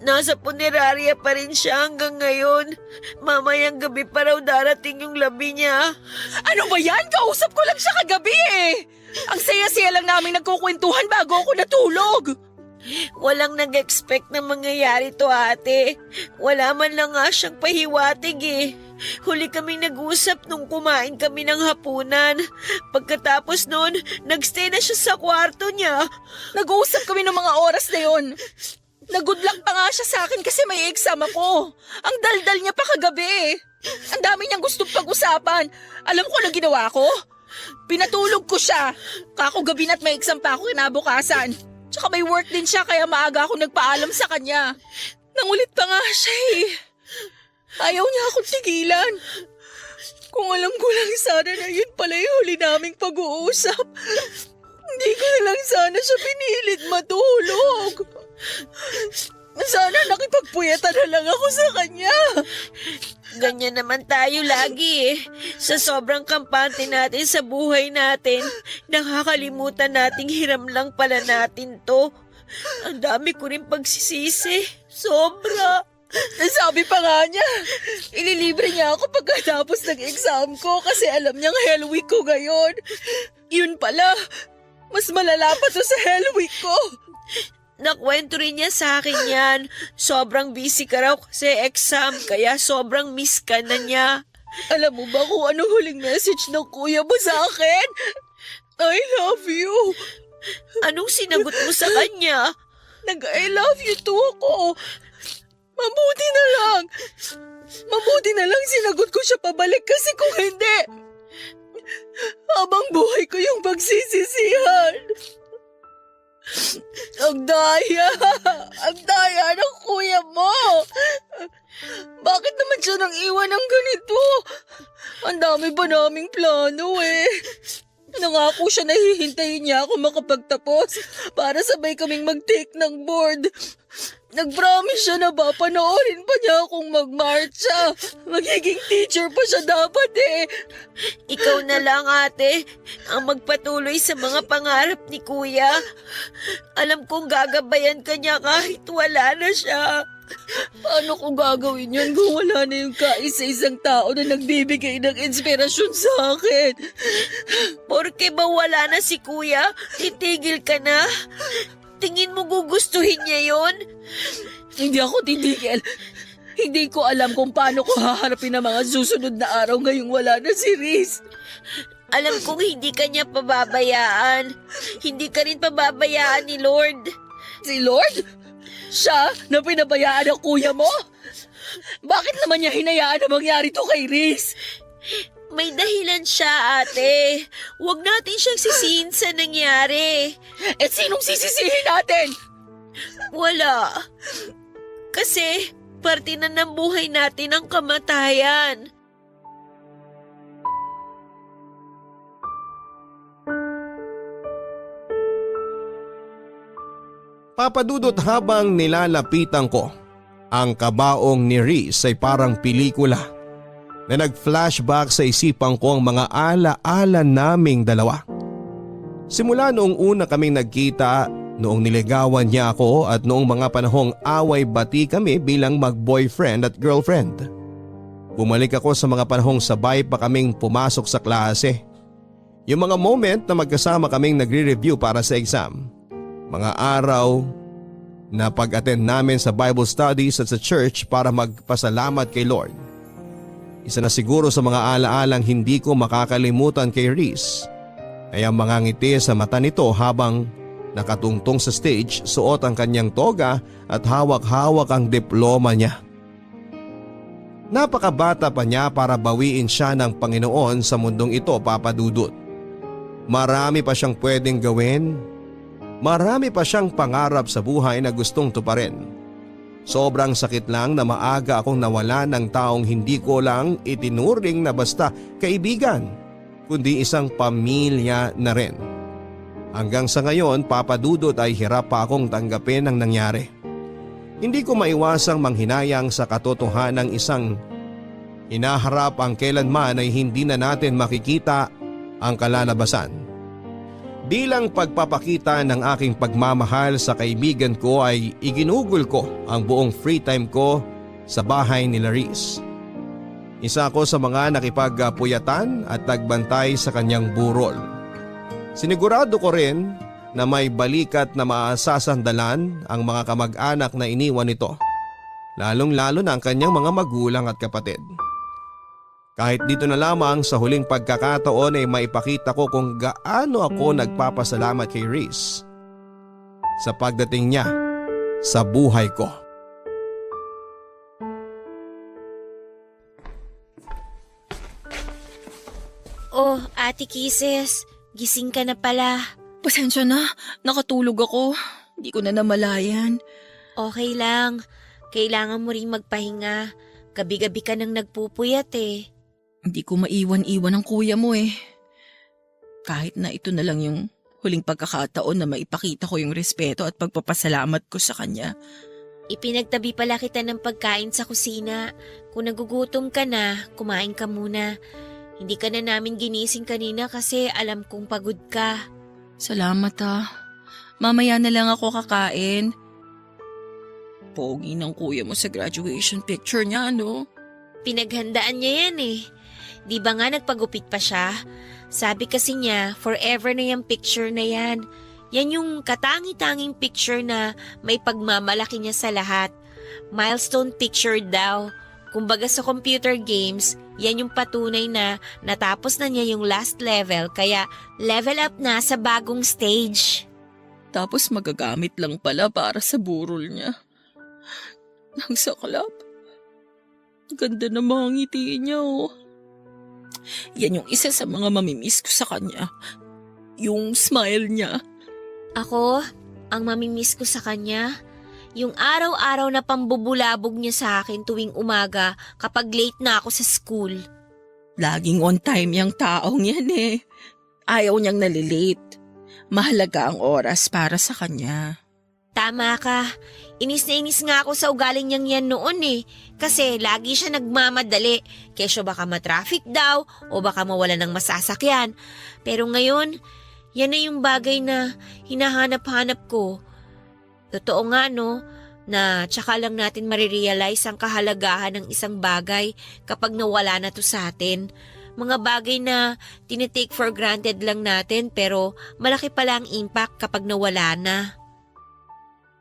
Nasa punerarya pa rin siya hanggang ngayon. Mamayang gabi pa raw darating yung labi niya. Ano ba yan? Kausap ko lang siya kagabi eh. Ang saya-saya lang namin nagkukwentuhan bago ako natulog. Walang nag-expect na mangyayari to, ate. Wala man lang nga siyang pahiwatig eh. Huli kaming nag-usap nung kumain kami ng hapunan. Pagkatapos noon, nagstay na siya sa kwarto niya. Nag-uusap kami ng mga oras na yon. Nag-good luck pa nga siya sa akin kasi may exam ako. Ang daldal niya pa kagabi. Ang dami niyang gustong pag-usapan. Alam ko na ginawa ko. Pinatulog ko siya. Kako gabi na't may exam pa ako kinabukasan. Tsaka may work din siya kaya maaga ako nagpaalam sa kanya. Nangulit pa nga siya eh. Ayaw niya akong tigilan. Kung alam ko lang sana na yun pala yung huli naming pag-uusap. Hindi ko na lang sana siya pinilit matulog. Sana nakipagpuyatan na lang ako sa kanya. Ganyan naman tayo lagi eh. Sa sobrang kampante natin sa buhay natin, nakakalimutan nating hiram lang pala natin to. Ang dami ko rin pagsisisi. Sobra. Sabi pa nga niya, ililibre niya ako pagkatapos ng exam ko kasi alam niyang hell week ko ngayon. Yun pala, mas malala pa to sa hell week ko. Nakwento rin niya sa akin yan. Sobrang busy ka raw kasi exam, kaya sobrang miss ka na niya. Alam mo ba kung anong huling message ng kuya mo sa akin? I love you. Anong sinagot mo sa kanya? Nag-I love you too ako. Mabuti na lang sinagot ko siya pabalik kasi kung hindi, habang buhay ko yung pagsisisihan. Ang daya ng kuya mo. Bakit naman siya nang iwan ng ganito? Ang dami pa naming plano eh. Nangako siya na hihintayin niya ako makapagtapos para sabay kaming mag-take ng board. Nag-promise siya na ba panoorin pa niya akong magmarcha. Magiging teacher pa siya dapat eh. Ikaw na lang, ate, ang magpatuloy sa mga pangarap ni kuya. Alam kong gagabayan ka niya kahit wala na siya. Paano ko gagawin yun kung wala na yung kaisa-isang tao na nagbibigay ng inspirasyon sa akin? Porke ba wala na si kuya, titigil ka na? Tingin mo gugustuhin niya yon? Hindi ako titigil. Hindi ko alam kung paano ko haharapin ang mga susunod na araw ngayong wala na si Riz. Alam kong hindi ka niya pababayaan. Hindi ka rin pababayaan ni Lord. Si Lord? Siya na pinabayaan ng kuya mo? Bakit naman niya hinayaan na mangyari to kay Riz? May dahilan siya, ate. Huwag natin siyang sisihin sa nangyari. Eh sinong sisisihin natin? Wala. Kasi parte na ng buhay natin ang kamatayan. Papadudot habang nilalapitan ko, ang kabaong ni Riz ay parang pelikula na nag-flashback sa isipan ko ang mga ala-ala naming dalawa. Simula noong una kaming nagkita, noong niligawan niya ako at noong mga panahong away-bati kami bilang mag-boyfriend at girlfriend. Bumalik ako sa mga panahong sabay pa kaming pumasok sa klase. Yung mga moment na magkasama kaming nagre-review para sa exam. Mga araw na pag-attend namin sa Bible studies at sa church para magpasalamat kay Lord. Isa na siguro sa mga alaalang hindi ko makakalimutan kay Riz ay ang mga ngiti sa mata nito habang nakatungtong sa stage, suot ang kanyang toga at hawak-hawak ang diploma niya. Napakabata pa niya para bawiin siya ng Panginoon sa mundong ito, Papa Dudut. Marami pa siyang pwedeng gawin. Marami pa siyang pangarap sa buhay na gustong tuparin. Sobrang sakit lang na maaga akong nawala ng taong hindi ko lang itinuring na basta kaibigan, kundi isang pamilya na rin. Hanggang sa ngayon, Papa Dudut, ay hirap pa akong tanggapin ang nangyari. Hindi ko maiwasang manghinayang sa katotohanan ng isang hinaharap ang kailanman ay hindi na natin makikita ang kalalabasan. Bilang pagpapakita ng aking pagmamahal sa kaibigan ko ay iginugol ko ang buong free time ko sa bahay ni Riz. Isa ako sa mga nakipagpuyatan at nagbantay sa kanyang burol. Sinigurado ko rin na may balikat na maasasandalan ang mga kamag-anak na iniwan nito, lalong-lalo na ang kanyang mga magulang at kapatid. Kahit dito na lamang sa huling pagkakataon ay maipakita ko kung gaano ako nagpapasalamat kay Riz sa pagdating niya sa buhay ko. Oh, Ate Kisses, gising ka na pala. Pasensya na, nakatulog ako. Hindi ko na namalayan. Okay lang. Kailangan mo ring magpahinga. Gabi-gabi ka nang nagpupuyat eh. Hindi ko maiwan-iwan ang kuya mo eh. Kahit na ito na lang yung huling pagkakataon na maipakita ko yung respeto at pagpapasalamat ko sa kanya. Ipinagtabi pala kita ng pagkain sa kusina. Kung nagugutom ka na, kumain ka muna. Hindi ka na namin ginising kanina kasi alam kong pagod ka. Salamat ah. Mamaya na lang ako kakain. Pogi ng kuya mo sa graduation picture niya, ano? Pinaghandaan niya yan eh. Di ba nga nagpagupit pa siya? Sabi kasi niya, forever na yung picture na yan. Yan yung katangi-tanging picture na may pagmamalaki niya sa lahat. Milestone picture daw. Kumbaga sa computer games, yan yung patunay na natapos na niya yung last level kaya level up na sa bagong stage. Tapos magagamit lang pala para sa burol niya. Ang saklap. Ganda na mga ngiti niya oh. Yan yung isa sa mga mamimiss ko sa kanya. Yung smile niya. Ako, ang mamimiss ko sa kanya, yung araw-araw na pambubulabog niya sa akin tuwing umaga kapag late na ako sa school. Laging on time yung taong yan eh. Ayaw niyang nalilate. Mahalaga ang oras para sa kanya. Tama ka. Inis na inis nga ako sa ugaling niyang yan noon Kasi lagi siya nagmamadali. Kesyo baka matraffic daw o baka mawala ng masasakyan. Pero ngayon, yan na yung bagay na hinahanap-hanap ko. Totoo nga na tsaka lang natin marirealize ang kahalagahan ng isang bagay kapag nawala na to sa atin. Mga bagay na tinitake for granted lang natin pero malaki pala ang impact kapag nawala na.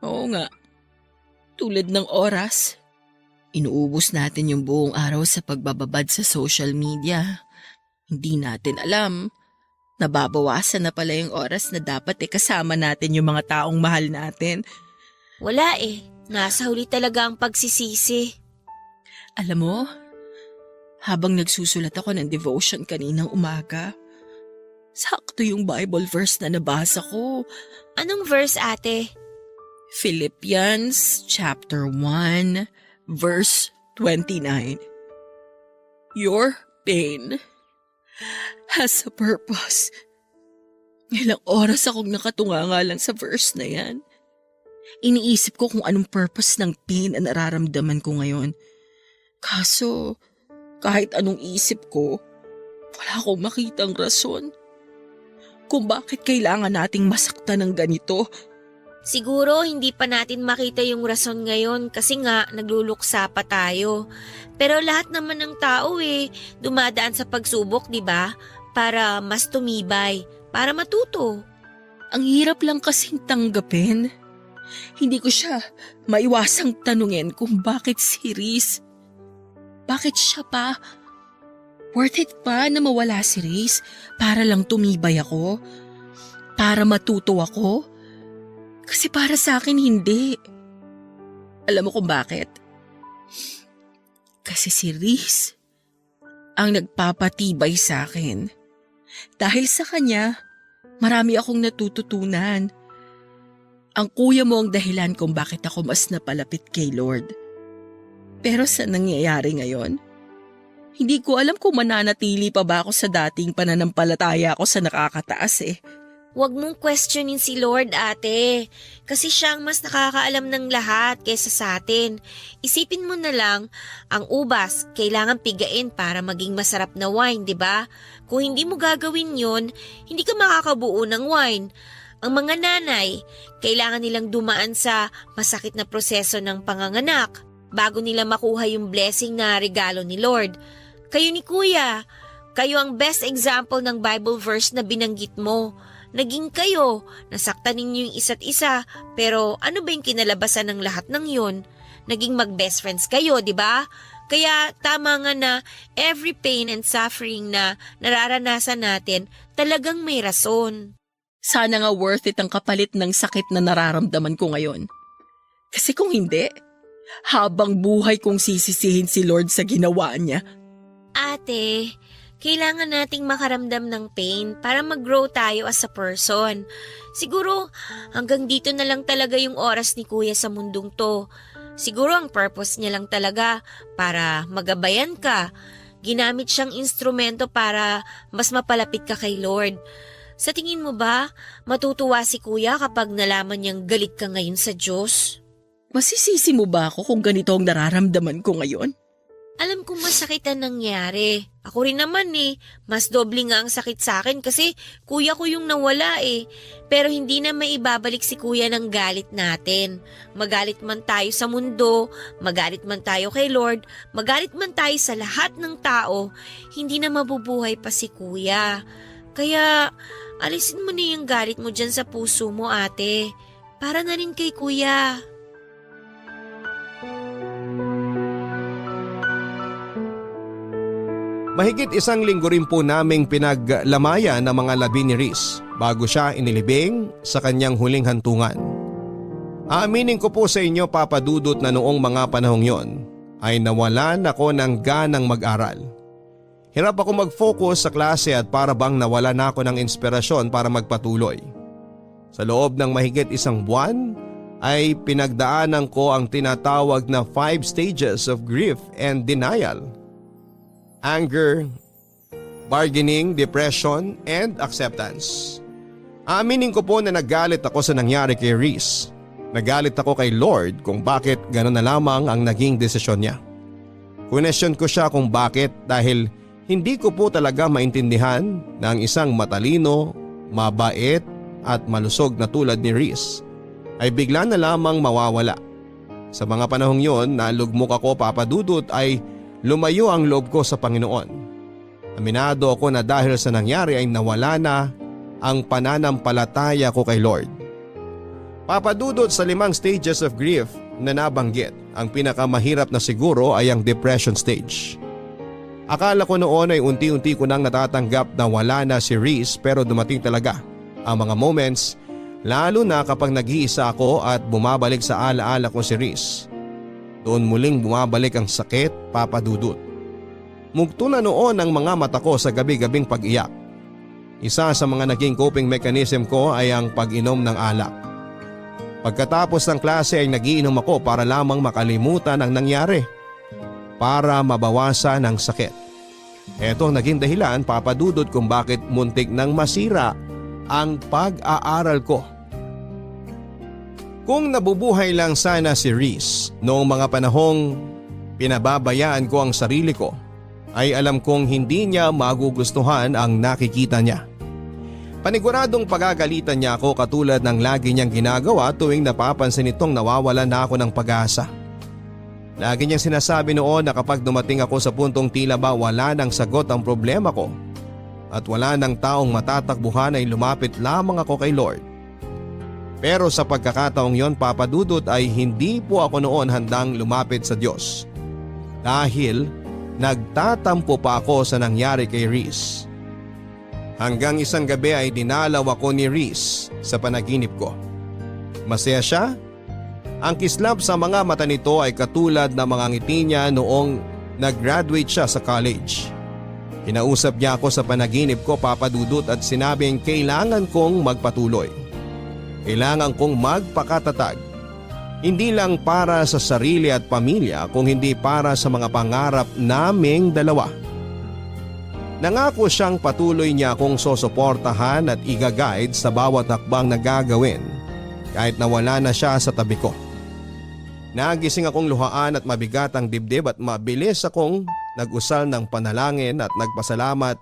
Oo nga. Tulad ng oras. Inuubos natin yung buong araw sa pagbababad sa social media. Hindi natin alam. Nababawasan na pala yung oras na dapat kasama natin yung mga taong mahal natin. Wala Nasa huli talaga ang pagsisisi. Alam mo, habang nagsusulat ako ng devotion kaninang umaga, sakto yung Bible verse na nabasa ko. Anong verse, ate? Philippians chapter 1, verse 29. Your pain has a purpose. Ilang oras akong nakatunganga lang sa verse na yan. Iniisip ko kung anong purpose ng pain na nararamdaman ko ngayon. Kaso, kahit anong isip ko, wala akong makitang rason kung bakit kailangan nating masaktan ng ganito. Siguro hindi pa natin makita yung rason ngayon kasi nga nagluluksa pa tayo. Pero lahat naman ng tao dumadaan sa pagsubok, di ba? Para mas tumibay, para matuto. Ang hirap lang kasing tanggapin. Hindi ko siya maiwasang tanungin kung bakit si Riz. Bakit siya pa? Worth it pa na mawala si Riz para lang tumibay ako? Para matuto ako? Kasi para sa akin hindi. Alam mo kung bakit? Kasi si Riz ang nagpapatibay sa akin. Dahil sa kanya, marami akong natututunan. Ang kuya mo ang dahilan kung bakit ako mas napalapit kay Lord. Pero sa nangyayari ngayon, hindi ko alam kung mananatili pa ba ako sa dating pananampalataya ko sa nakakataas Huwag mong questionin si Lord, ate. Kasi siya ang mas nakakaalam ng lahat kaysa sa atin. Isipin mo na lang, ang ubas kailangan pigain para maging masarap na wine, di ba? Kung hindi mo gagawin yun, hindi ka makakabuo ng wine. Ang mga nanay, kailangan nilang dumaan sa masakit na proseso ng panganganak bago nila makuha yung blessing na regalo ni Lord. Kayo ni Kuya, kayo ang best example ng Bible verse na binanggit mo. Naging kayo, nasaktan ninyo yung isa't isa, pero ano ba yung kinalabasan ng lahat ng yun? Naging mag-best friends kayo, di ba? Kaya tama nga na every pain and suffering na nararanasan natin talagang may rason. Sana nga worth it ang kapalit ng sakit na nararamdaman ko ngayon. Kasi kung hindi, habang buhay kong sisisihin si Lord sa ginawa niya. Ate, kailangan nating makaramdam ng pain para mag-grow tayo as a person. Siguro hanggang dito na lang talaga yung oras ni Kuya sa mundong to. Siguro ang purpose niya lang talaga para magabayan ka. Ginamit siyang instrumento para mas mapalapit ka kay Lord. Sa tingin mo ba, matutuwa si Kuya kapag nalaman niyang galit ka ngayon sa Diyos? Masisisi mo ba ako kung ganito ang nararamdaman ko ngayon? Alam kong masakit ang nangyari. Ako rin naman mas doble nga ang sakit sa akin kasi kuya ko yung nawala Pero hindi na maibabalik si kuya ng galit natin. Magalit man tayo sa mundo, magalit man tayo kay Lord, magalit man tayo sa lahat ng tao, hindi na mabubuhay pa si kuya. Kaya alisin mo na yung galit mo dyan sa puso mo, ate. Para na rin kay kuya. Mahigit isang linggo rin po naming pinaglamayan ng mga labi ni Riz bago siya inilibing sa kanyang huling hantungan. Aaminin ko po sa inyo, Papa Dudut, na noong mga panahong yon ay nawalan ako ng ganang mag-aral. Hirap ako mag-focus sa klase at para bang nawala na ako ng inspirasyon para magpatuloy. Sa loob ng mahigit isang buwan ay pinagdaanan ko ang tinatawag na 5 stages of grief and denial. Anger, bargaining, depression, and acceptance. Aminin ko po na nagalit ako sa nangyari kay Reese. Nagalit ako kay Lord kung bakit gano'n na lamang ang naging desisyon niya. Question ko siya kung bakit dahil hindi ko po talaga maintindihan na ang isang matalino, mabait at malusog na tulad ni Reese ay bigla na lamang mawawala. Sa mga panahong yon na lugmok ako, Papa Dudut, ay lumayo ang loob ko sa Panginoon. Aminado ako na dahil sa nangyari ay nawala na ang pananampalataya ko kay Lord. Papa Dudut, sa 5 stages of grief na nabanggit, ang pinakamahirap na siguro ay ang depression stage. Akala ko noon ay unti-unti ko nang natatanggap na wala na si Reese, pero dumating talaga ang mga moments, lalo na kapag nag-iisa ako at bumabalik sa alaala ko si Reese. Doon muling bumabalik ang sakit, Papa Dudut. Mugto na noon ang mga mata ko sa gabi-gabing pag-iyak. Isa sa mga naging coping mechanism ko ay ang pag-inom ng alak. Pagkatapos ng klase ay nagiinom ako para lamang makalimutan ang nangyari, para mabawasan ang sakit. Ito ang naging dahilan, Papa Dudut, kung bakit muntik nang masira ang pag-aaral ko. Kung nabubuhay lang sana si Reese noong mga panahong pinababayaan ko ang sarili ko, ay alam kong hindi niya magugustuhan ang nakikita niya. Paniguradong pagagalitan niya ako katulad ng lagi niyang ginagawa tuwing napapansin itong nawawala na ako ng pag-asa. Lagi niyang sinasabi noon na kapag dumating ako sa puntong tila ba wala nang sagot ang problema ko at wala nang taong matatakbuhan ay lumapit lamang ako kay Lord. Pero sa pagkakataong yon, Papa Dudut, ay hindi po ako noon handang lumapit sa Diyos dahil nagtatampo pa ako sa nangyari kay Reese. Hanggang isang gabi ay dinalaw ako ni Reese sa panaginip ko. Masaya siya. Ang kislap sa mga mata nito ay katulad ng mga ngiti niya noong nag-graduate siya sa college. Kinausap niya ako sa panaginip ko, Papa Dudut, at sinabing kailangan kong magpatuloy. Kailangan kong magpakatatag. Hindi lang para sa sarili at pamilya, kung hindi para sa mga pangarap naming dalawa. Nangako siyang patuloy niya akong sosuportahan at i-guide sa bawat hakbang na gagawin kahit na wala na siya sa tabi ko. Nagising akong luhaan at mabigat ang dibdib at mabilis akong nag-usal ng panalangin at nagpasalamat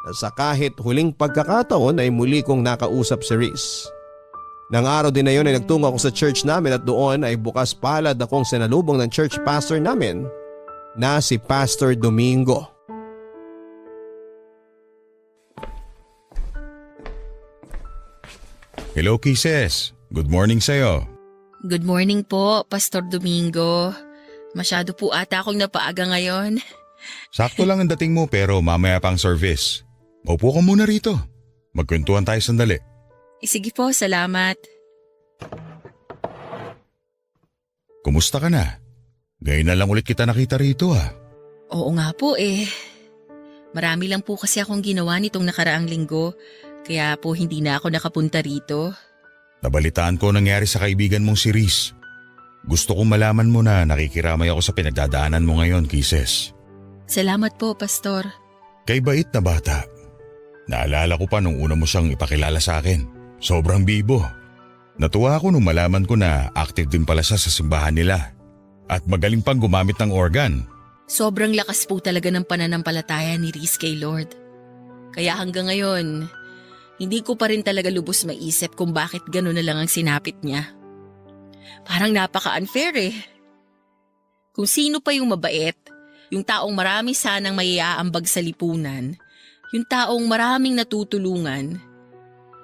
na sa kahit huling pagkakataon ay muli kong nakausap si Reese. Nang araw din na yun ay nagtungo ako sa church namin at doon ay bukas palad akong sinalubong ng church pastor namin na si Pastor Domingo. Hello, Kisses. Good morning sa'yo. Good morning po, Pastor Domingo. Masyado po ata akong napaaga ngayon. Sakto lang ang dating mo pero mamaya pang service. Maupo ka muna rito. Magkwentuhan tayo sandali. Sige po, salamat. Kumusta ka na? Ngayon na lang ulit kita nakita rito ah. Oo nga po eh. Marami lang po kasi akong ginawa nitong nakaraang linggo, kaya po hindi na ako nakapunta rito. Nabalitaan ko nangyari sa kaibigan mong si Reese. Gusto kong malaman mo na nakikiramay ako sa pinagdadaanan mo ngayon, Kisses. Salamat po, Pastor. Kay bait na bata. Naalala ko pa nung una mo siyang ipakilala sa akin. Sobrang bibo. Natuwa ako nung malaman ko na active din pala siya sa simbahan nila. At magaling pang gumamit ng organ. Sobrang lakas po talaga ng pananampalataya ni Reese kay Lord. Kaya hanggang ngayon, hindi ko pa rin talaga lubos maisip kung bakit gano'n na lang ang sinapit niya. Parang napaka-unfair eh. Kung sino pa yung mabait, yung taong marami sanang maiaambag sa lipunan, yung taong maraming natutulungan,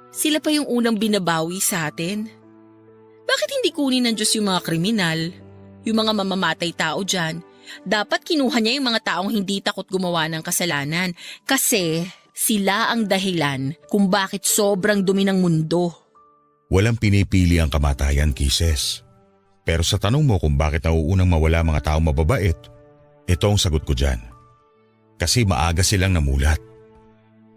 sila pa yung unang binabawi sa atin. Bakit hindi kunin ng Diyos yung mga kriminal, yung mga mamamatay tao dyan? Dapat kinuha niya yung mga taong hindi takot gumawa ng kasalanan kasi sila ang dahilan kung bakit sobrang dumi ng mundo. Walang pinipili ang kamatayan, Kisses. Pero sa tanong mo kung bakit nauunang mawala mga taong mababait, ito ang sagot ko dyan. Kasi maaga silang namulat.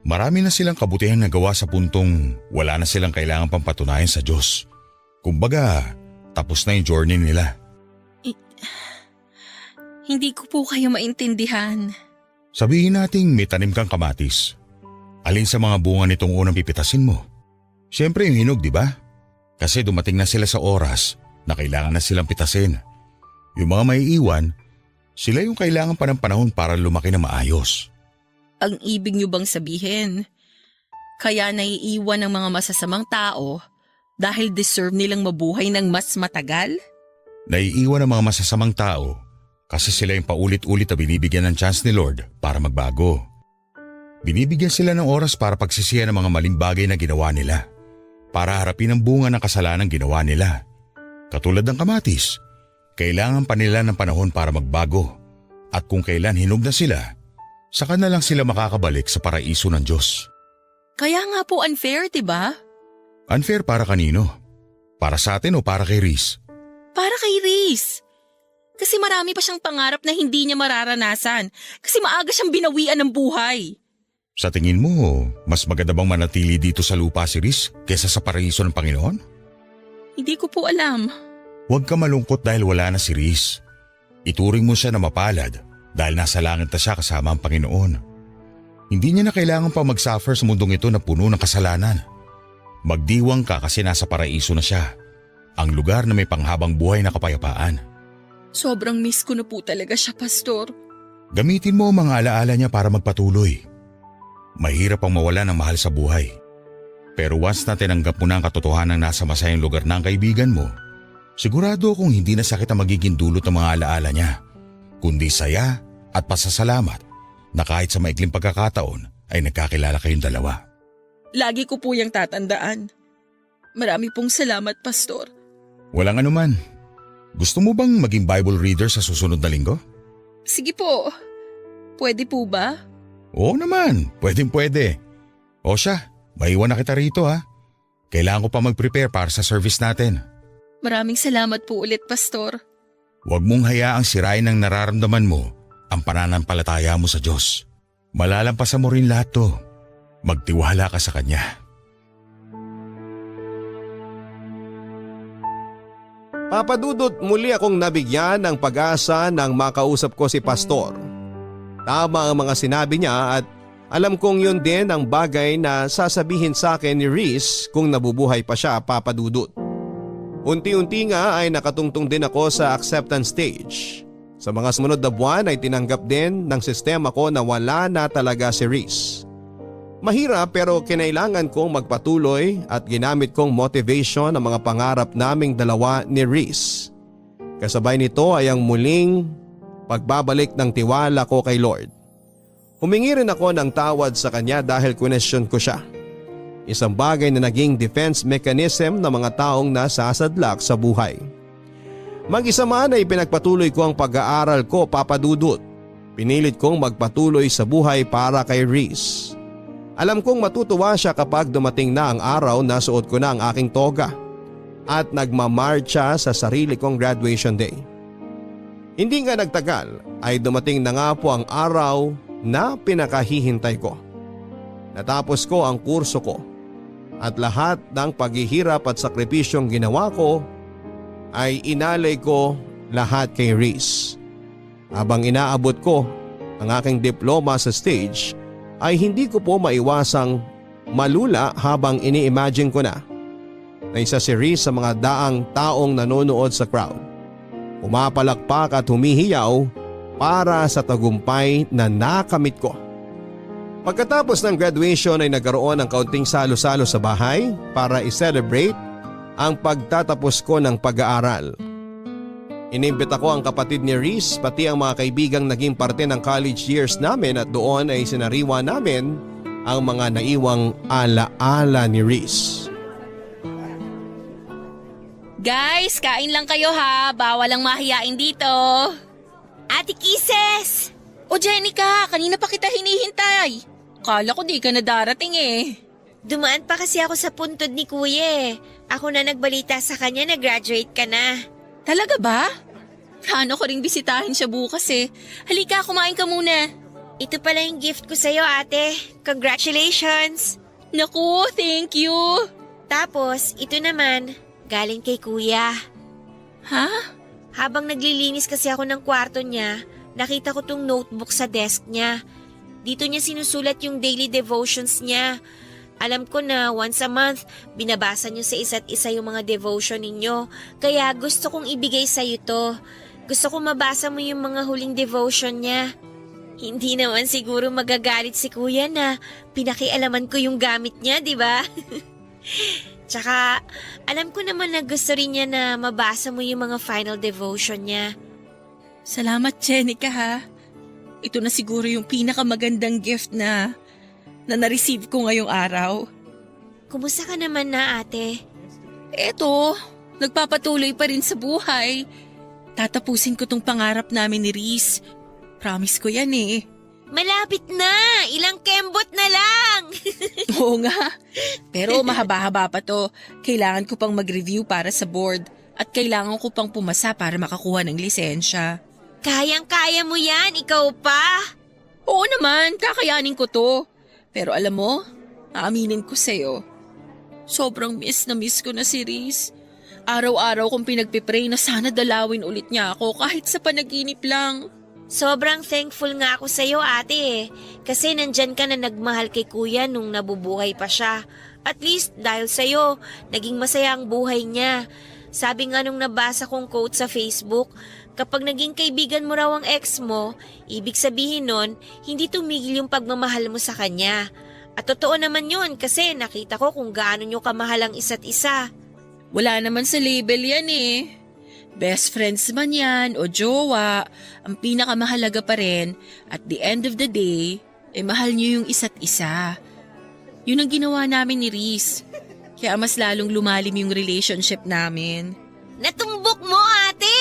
Marami na silang kabutihang nagawa sa puntong wala na silang kailangan pang patunayan sa Diyos. Kumbaga, tapos na yung journey nila. Hindi ko po kayo maintindihan. Sabihin nating may tanim kang kamatis. Alin sa mga bunga nitong unang pipitasin mo? Siyempre yung hinog, di ba? Kasi dumating na sila sa oras na kailangan na silang pitasin. Yung mga maiiwan, sila yung kailangan pa ng panahon para lumaki na maayos. Ang ibig niyo bang sabihin, kaya naiiwan ng mga masasamang tao dahil deserve nilang mabuhay ng mas matagal? Naiiwan ang mga masasamang tao kasi sila yung paulit-ulit na binibigyan ng chance ni Lord para magbago. Binibigyan sila ng oras para pagsisihan ng mga maling bagay na ginawa nila, para harapin ang bunga ng kasalanan ginawa nila. Katulad ng kamatis, kailangan pa nila ng panahon para magbago, at kung kailan hinog na sila, saka na lang sila makakabalik sa paraiso ng Diyos. Kaya nga po unfair, diba? Unfair para kanino? Para sa atin o para kay Reese? Para kay Reese. Kasi marami pa siyang pangarap na hindi niya mararanasan kasi maaga siyang binawian ng buhay. Sa tingin mo, mas maganda bang manatili dito sa lupa si Reese kesa sa paraiso ng Panginoon? Hindi ko po alam. Huwag ka malungkot dahil wala na si Reese. Ituring mo siya na mapalad dahil nasa langit na siya kasama ang Panginoon. Hindi niya na kailangan pa mag-suffer sa mundong ito na puno ng kasalanan. Magdiwang ka kasi nasa paraiso na siya, ang lugar na may panghabang buhay na kapayapaan. Sobrang miss ko na po talaga siya, Pastor. Gamitin mo ang mga alaala niya para magpatuloy. Mahirap ang mawala ng mahal sa buhay. Pero once na tinanggap mo na ang katotohanan ng nasa masayang lugar ng kaibigan mo, sigurado akong hindi na sakit ang magiging dulot ng mga alaala niya, kundi saya at pasasalamat na kahit sa maikling pagkakataon ay nagkakilala kayong dalawa. Lagi ko po yung tatandaan. Marami pong salamat, Pastor. Walang anuman. Gusto mo bang maging Bible reader sa susunod na linggo? Sige po. Pwede po ba? Oo naman, pwede. O siya, maiwan na kita rito ha. Kailangan ko pa mag-prepare para sa service natin. Maraming salamat po ulit, Pastor. Huwag mong hayaang sirain ng nararamdaman mo ang pananampalataya mo sa Diyos. Malalampasan mo rin lahat to. Magtiwala ka sa Kanya. Papadudot, muli akong nabigyan ng pag-asa nang makausap ko si Pastor. Tama ang mga sinabi niya at alam kong yun din ang bagay na sasabihin sa akin ni Reese kung nabubuhay pa siya, Papadudot. Unti-unti nga ay nakatungtong din ako sa acceptance stage. Sa mga sumunod na buwan ay tinanggap din ng sistema ko na wala na talaga si Reese. Mahirap pero kinailangan kong magpatuloy at ginamit kong motivation ang mga pangarap naming dalawa ni Reese. Kasabay nito ay ang muling pagbabalik ng tiwala ko kay Lord. Humingi rin ako ng tawad sa Kanya dahil question ko siya. Isang bagay na naging defense mechanism ng mga taong nasasadlak sa buhay. Mag-isa man ay pinagpatuloy ko ang pag-aaral ko, Papadudot. Pinilit kong magpatuloy sa buhay para kay Reese. Alam kong matutuwa siya kapag dumating na ang araw na suot ko na ang aking toga at nagmamarcha sa sarili kong graduation day. Hindi nga nagtagal ay dumating na nga po ang araw na pinakahihintay ko. Natapos ko ang kurso ko at lahat ng paghihirap at sakripisyong ginawa ko ay inalay ko lahat kay Reese. Habang inaabot ko ang aking diploma sa stage ay hindi ko po maiwasang malula habang ini-imagine ko na isa si Reese sa mga daang taong nanonood sa crowd. Pumapalakpak at humihiyaw para sa tagumpay na nakamit ko. Pagkatapos ng graduation ay nagkaroon ng kaunting salo-salo sa bahay para i-celebrate ang pagtatapos ko ng pag-aaral. Inimbita ko ang kapatid ni Reese pati ang mga kaibigang naging parte ng college years namin at doon ay sinariwa namin ang mga naiwang ala-ala ni Reese. Guys, kain lang kayo ha. Bawal ang mahiyain dito. Ate Kisses! O Jenica, kanina pa kita hinihintay. Kala ko di ka na darating eh. Dumaan pa kasi ako sa puntod ni Kuya. Ako na nagbalita sa kanya na graduate ka na. Talaga ba? Plano ko ring bisitahin siya bukas eh. Halika, kumain ka muna. Ito pala yung gift ko sa'yo, ate. Congratulations! Naku, thank you. Tapos, ito naman, galing kay Kuya. Ha? Habang naglilinis kasi ako ng kwarto niya, nakita ko tong notebook sa desk niya. Dito niya sinusulat yung daily devotions niya. Alam ko na once a month, binabasa niyo sa isa't isa yung mga devotion ninyo. Kaya gusto kong ibigay sa'yo to. Gusto kong mabasa mo yung mga huling devotion niya. Hindi naman siguro magagalit si kuya na pinakialaman ko yung gamit niya, di ba? Tsaka, alam ko naman na gusto rin niya na mabasa mo yung mga final devotion niya. Salamat, Jenica, ha? Ito na siguro yung pinakamagandang gift na na-receive ko ngayong araw. Kumusta ka naman na, ate? Eto, nagpapatuloy pa rin sa buhay. Tatapusin ko tong pangarap namin ni Reese. Promise ko yan eh. Malapit na! Ilang kembot na lang! Oo nga. Pero mahaba-haba pa to. Kailangan ko pang mag-review para sa board at kailangan ko pang pumasa para makakuha ng lisensya. Kayang-kaya mo yan, ikaw pa! Oo naman, kakayanin ko to. Pero alam mo, aaminin ko sa'yo. Sobrang miss ko na si Reese. Araw-araw kong pinagpipray na sana dalawin ulit niya ako kahit sa panaginip lang. Sobrang thankful nga ako sa'yo, ate eh. Kasi nandyan ka na nagmahal kay kuya nung nabubuhay pa siya. At least dahil sa'yo, naging masaya ang buhay niya. Sabi nga nung nabasa kong quote sa Facebook, kapag naging kaibigan mo raw ang ex mo, ibig sabihin nun, hindi tumigil yung pagmamahal mo sa kanya. At totoo naman yun kasi nakita ko kung gaano nyo kamahal ang isa't isa. Wala naman sa label yan eh. Best friends man yan o jowa, ang pinakamahalaga pa rin, at the end of the day, mahal niyo yung isa't isa. Yun ang ginawa namin ni Reese. Kaya mas lalong lumalim yung relationship namin. Natumbok mo, ate!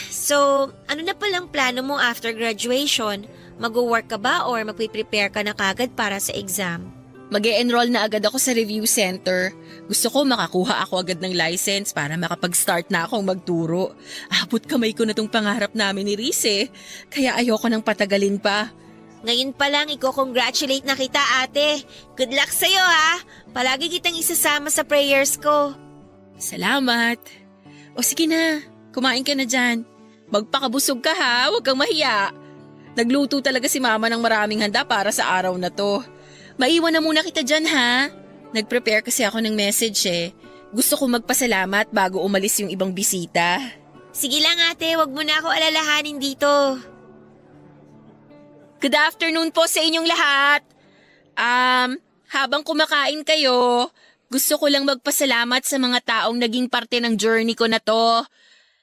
So, ano na palang plano mo after graduation? Mag-work ka ba or magpe-prepare ka na kagad para sa exam? Mag-e-enroll na agad ako sa review center. Gusto ko makakuha ako agad ng license para makapag-start na akong magturo. Abot kamay ko na tong pangarap namin ni Reese eh. Kaya ayoko nang patagalin pa. Ngayon pa lang, i-congratulate na kita, ate. Good luck sa'yo, ha? Palagi kitang isasama sa prayers ko. Salamat. O sige na, kumain ka na dyan. Magpakabusog ka ha, huwag kang mahiya. Nagluto talaga si mama ng maraming handa para sa araw na to. Maiwan na muna kita dyan ha. Nag-prepare kasi ako ng message eh. Gusto ko magpasalamat bago umalis yung ibang bisita. Sige lang, ate. Huwag mo na ako alalahanin dito. Good afternoon po sa inyong lahat. Habang kumakain kayo, gusto ko lang magpasalamat sa mga taong naging parte ng journey ko na to.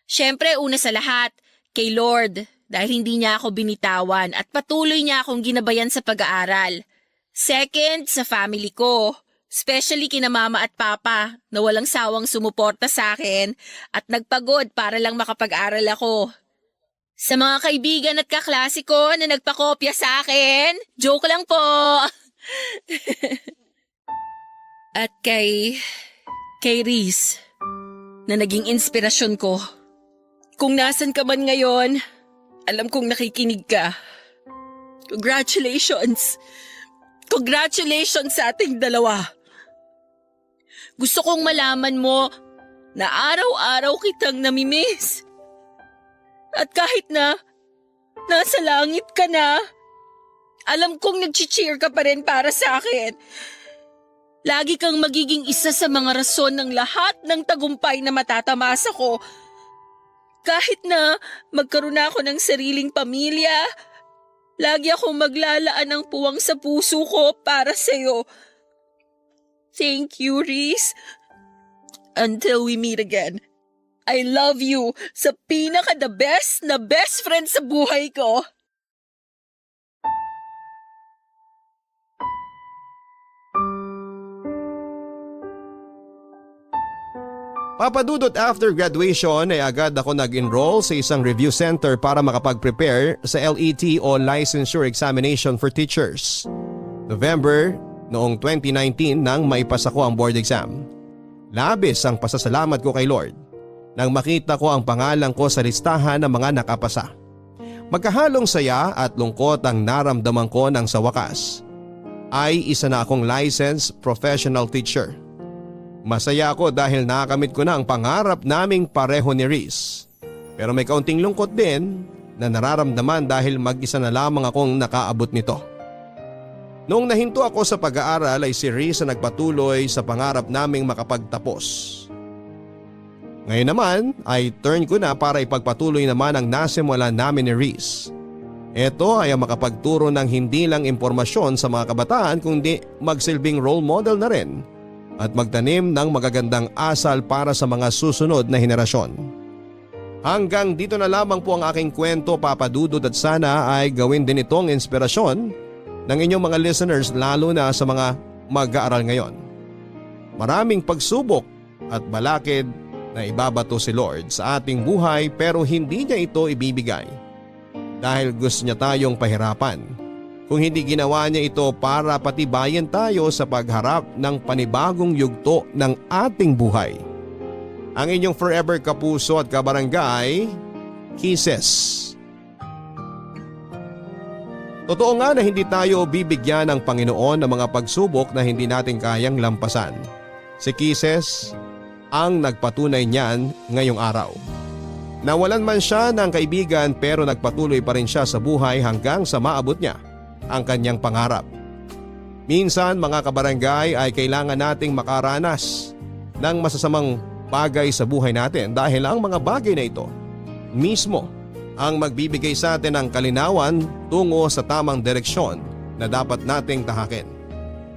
Siyempre, una sa lahat, kay Lord, dahil hindi niya ako binitawan at patuloy niya akong ginabayan sa pag-aaral. Second, sa family ko, especially kina mama at papa na walang sawang sumuporta sa akin at nagpagod para lang makapag-aral ako. Sa mga kaibigan at kaklase ko na nagpakopya sa akin, joke lang po. At kay Reese, na naging inspirasyon ko. Kung nasan ka man ngayon, alam kong nakikinig ka. Congratulations! Congratulations sa ating dalawa! Gusto kong malaman mo na araw-araw kitang namimiss. At kahit na nasa langit ka na, alam kong nag-cheer ka pa rin para sa akin. Lagi kang magiging isa sa mga rason ng lahat ng tagumpay na matatamasa ko. Kahit na magkaroon ako ng sariling pamilya, lagi akong maglalaan ng puwang sa puso ko para sa'yo. Thank you, Reese. Until we meet again. I love you sa pinaka-the best na best friend sa buhay ko. Papadudot after graduation ay agad ako nag-enroll sa isang review center para makapag-prepare sa LET o Licensure Examination for Teachers. November noong 2019 nang maipasa ko ang board exam. Labis ang pasasalamat ko kay Lord nang makita ko ang pangalan ko sa listahan ng mga nakapasa. Magkahalong saya at lungkot ang naramdaman ko nang sa wakas ay isa na akong licensed professional teacher. Masaya ako dahil nakakamit ko na ang pangarap naming pareho ni Reese. Pero may kaunting lungkot din na nararamdaman dahil mag-isa na lamang akong nakaabot nito. Noong nahinto ako sa pag-aaral ay si Riz ang nagpatuloy sa pangarap naming makapagtapos. Ngayon naman ay turn ko na para ipagpatuloy naman ang nasimulan namin ni Riz. Ito ay ang makapagturo ng hindi lang impormasyon sa mga kabataan kundi magsilbing role model na rin at magtanim ng magagandang asal para sa mga susunod na henerasyon. Hanggang dito na lamang po ang aking kwento, Papa Dudut, at sana ay gawin din itong inspirasyon ng inyong mga listeners lalo na sa mga mag-aaral ngayon. Maraming pagsubok at balakid na ibabato si Lord sa ating buhay pero hindi niya ito ibibigay dahil gusto niya tayong pahirapan. Kung hindi ginawa niya ito para patibayan tayo sa pagharap ng panibagong yugto ng ating buhay. Ang inyong forever kapuso at kabarangay, Kisses. Totoo nga na hindi tayo bibigyan ng Panginoon ng mga pagsubok na hindi natin kayang lampasan. Si Kisses ang nagpatunay niyan ngayong araw. Nawalan man siya ng kaibigan pero nagpatuloy pa rin siya sa buhay hanggang sa maabot niya ang kanyang pangarap. Minsan mga kabarangay ay kailangan nating makaranas ng masasamang bagay sa buhay natin dahil ang mga bagay na ito mismo ang magbibigay sa atin ng kalinawan tungo sa tamang direksyon na dapat nating tahakin.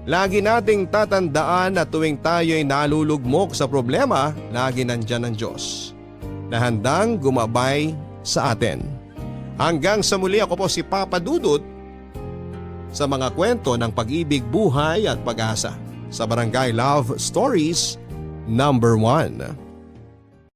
Lagi nating tatandaan na tuwing tayo ay nalulugmok sa problema, lagi nandyan ang Diyos na handang gumabay sa atin. Hanggang sa muli, ako po si Papa Dudut sa mga kwento ng pag-ibig, buhay at pag-asa sa Barangay Love Stories #1.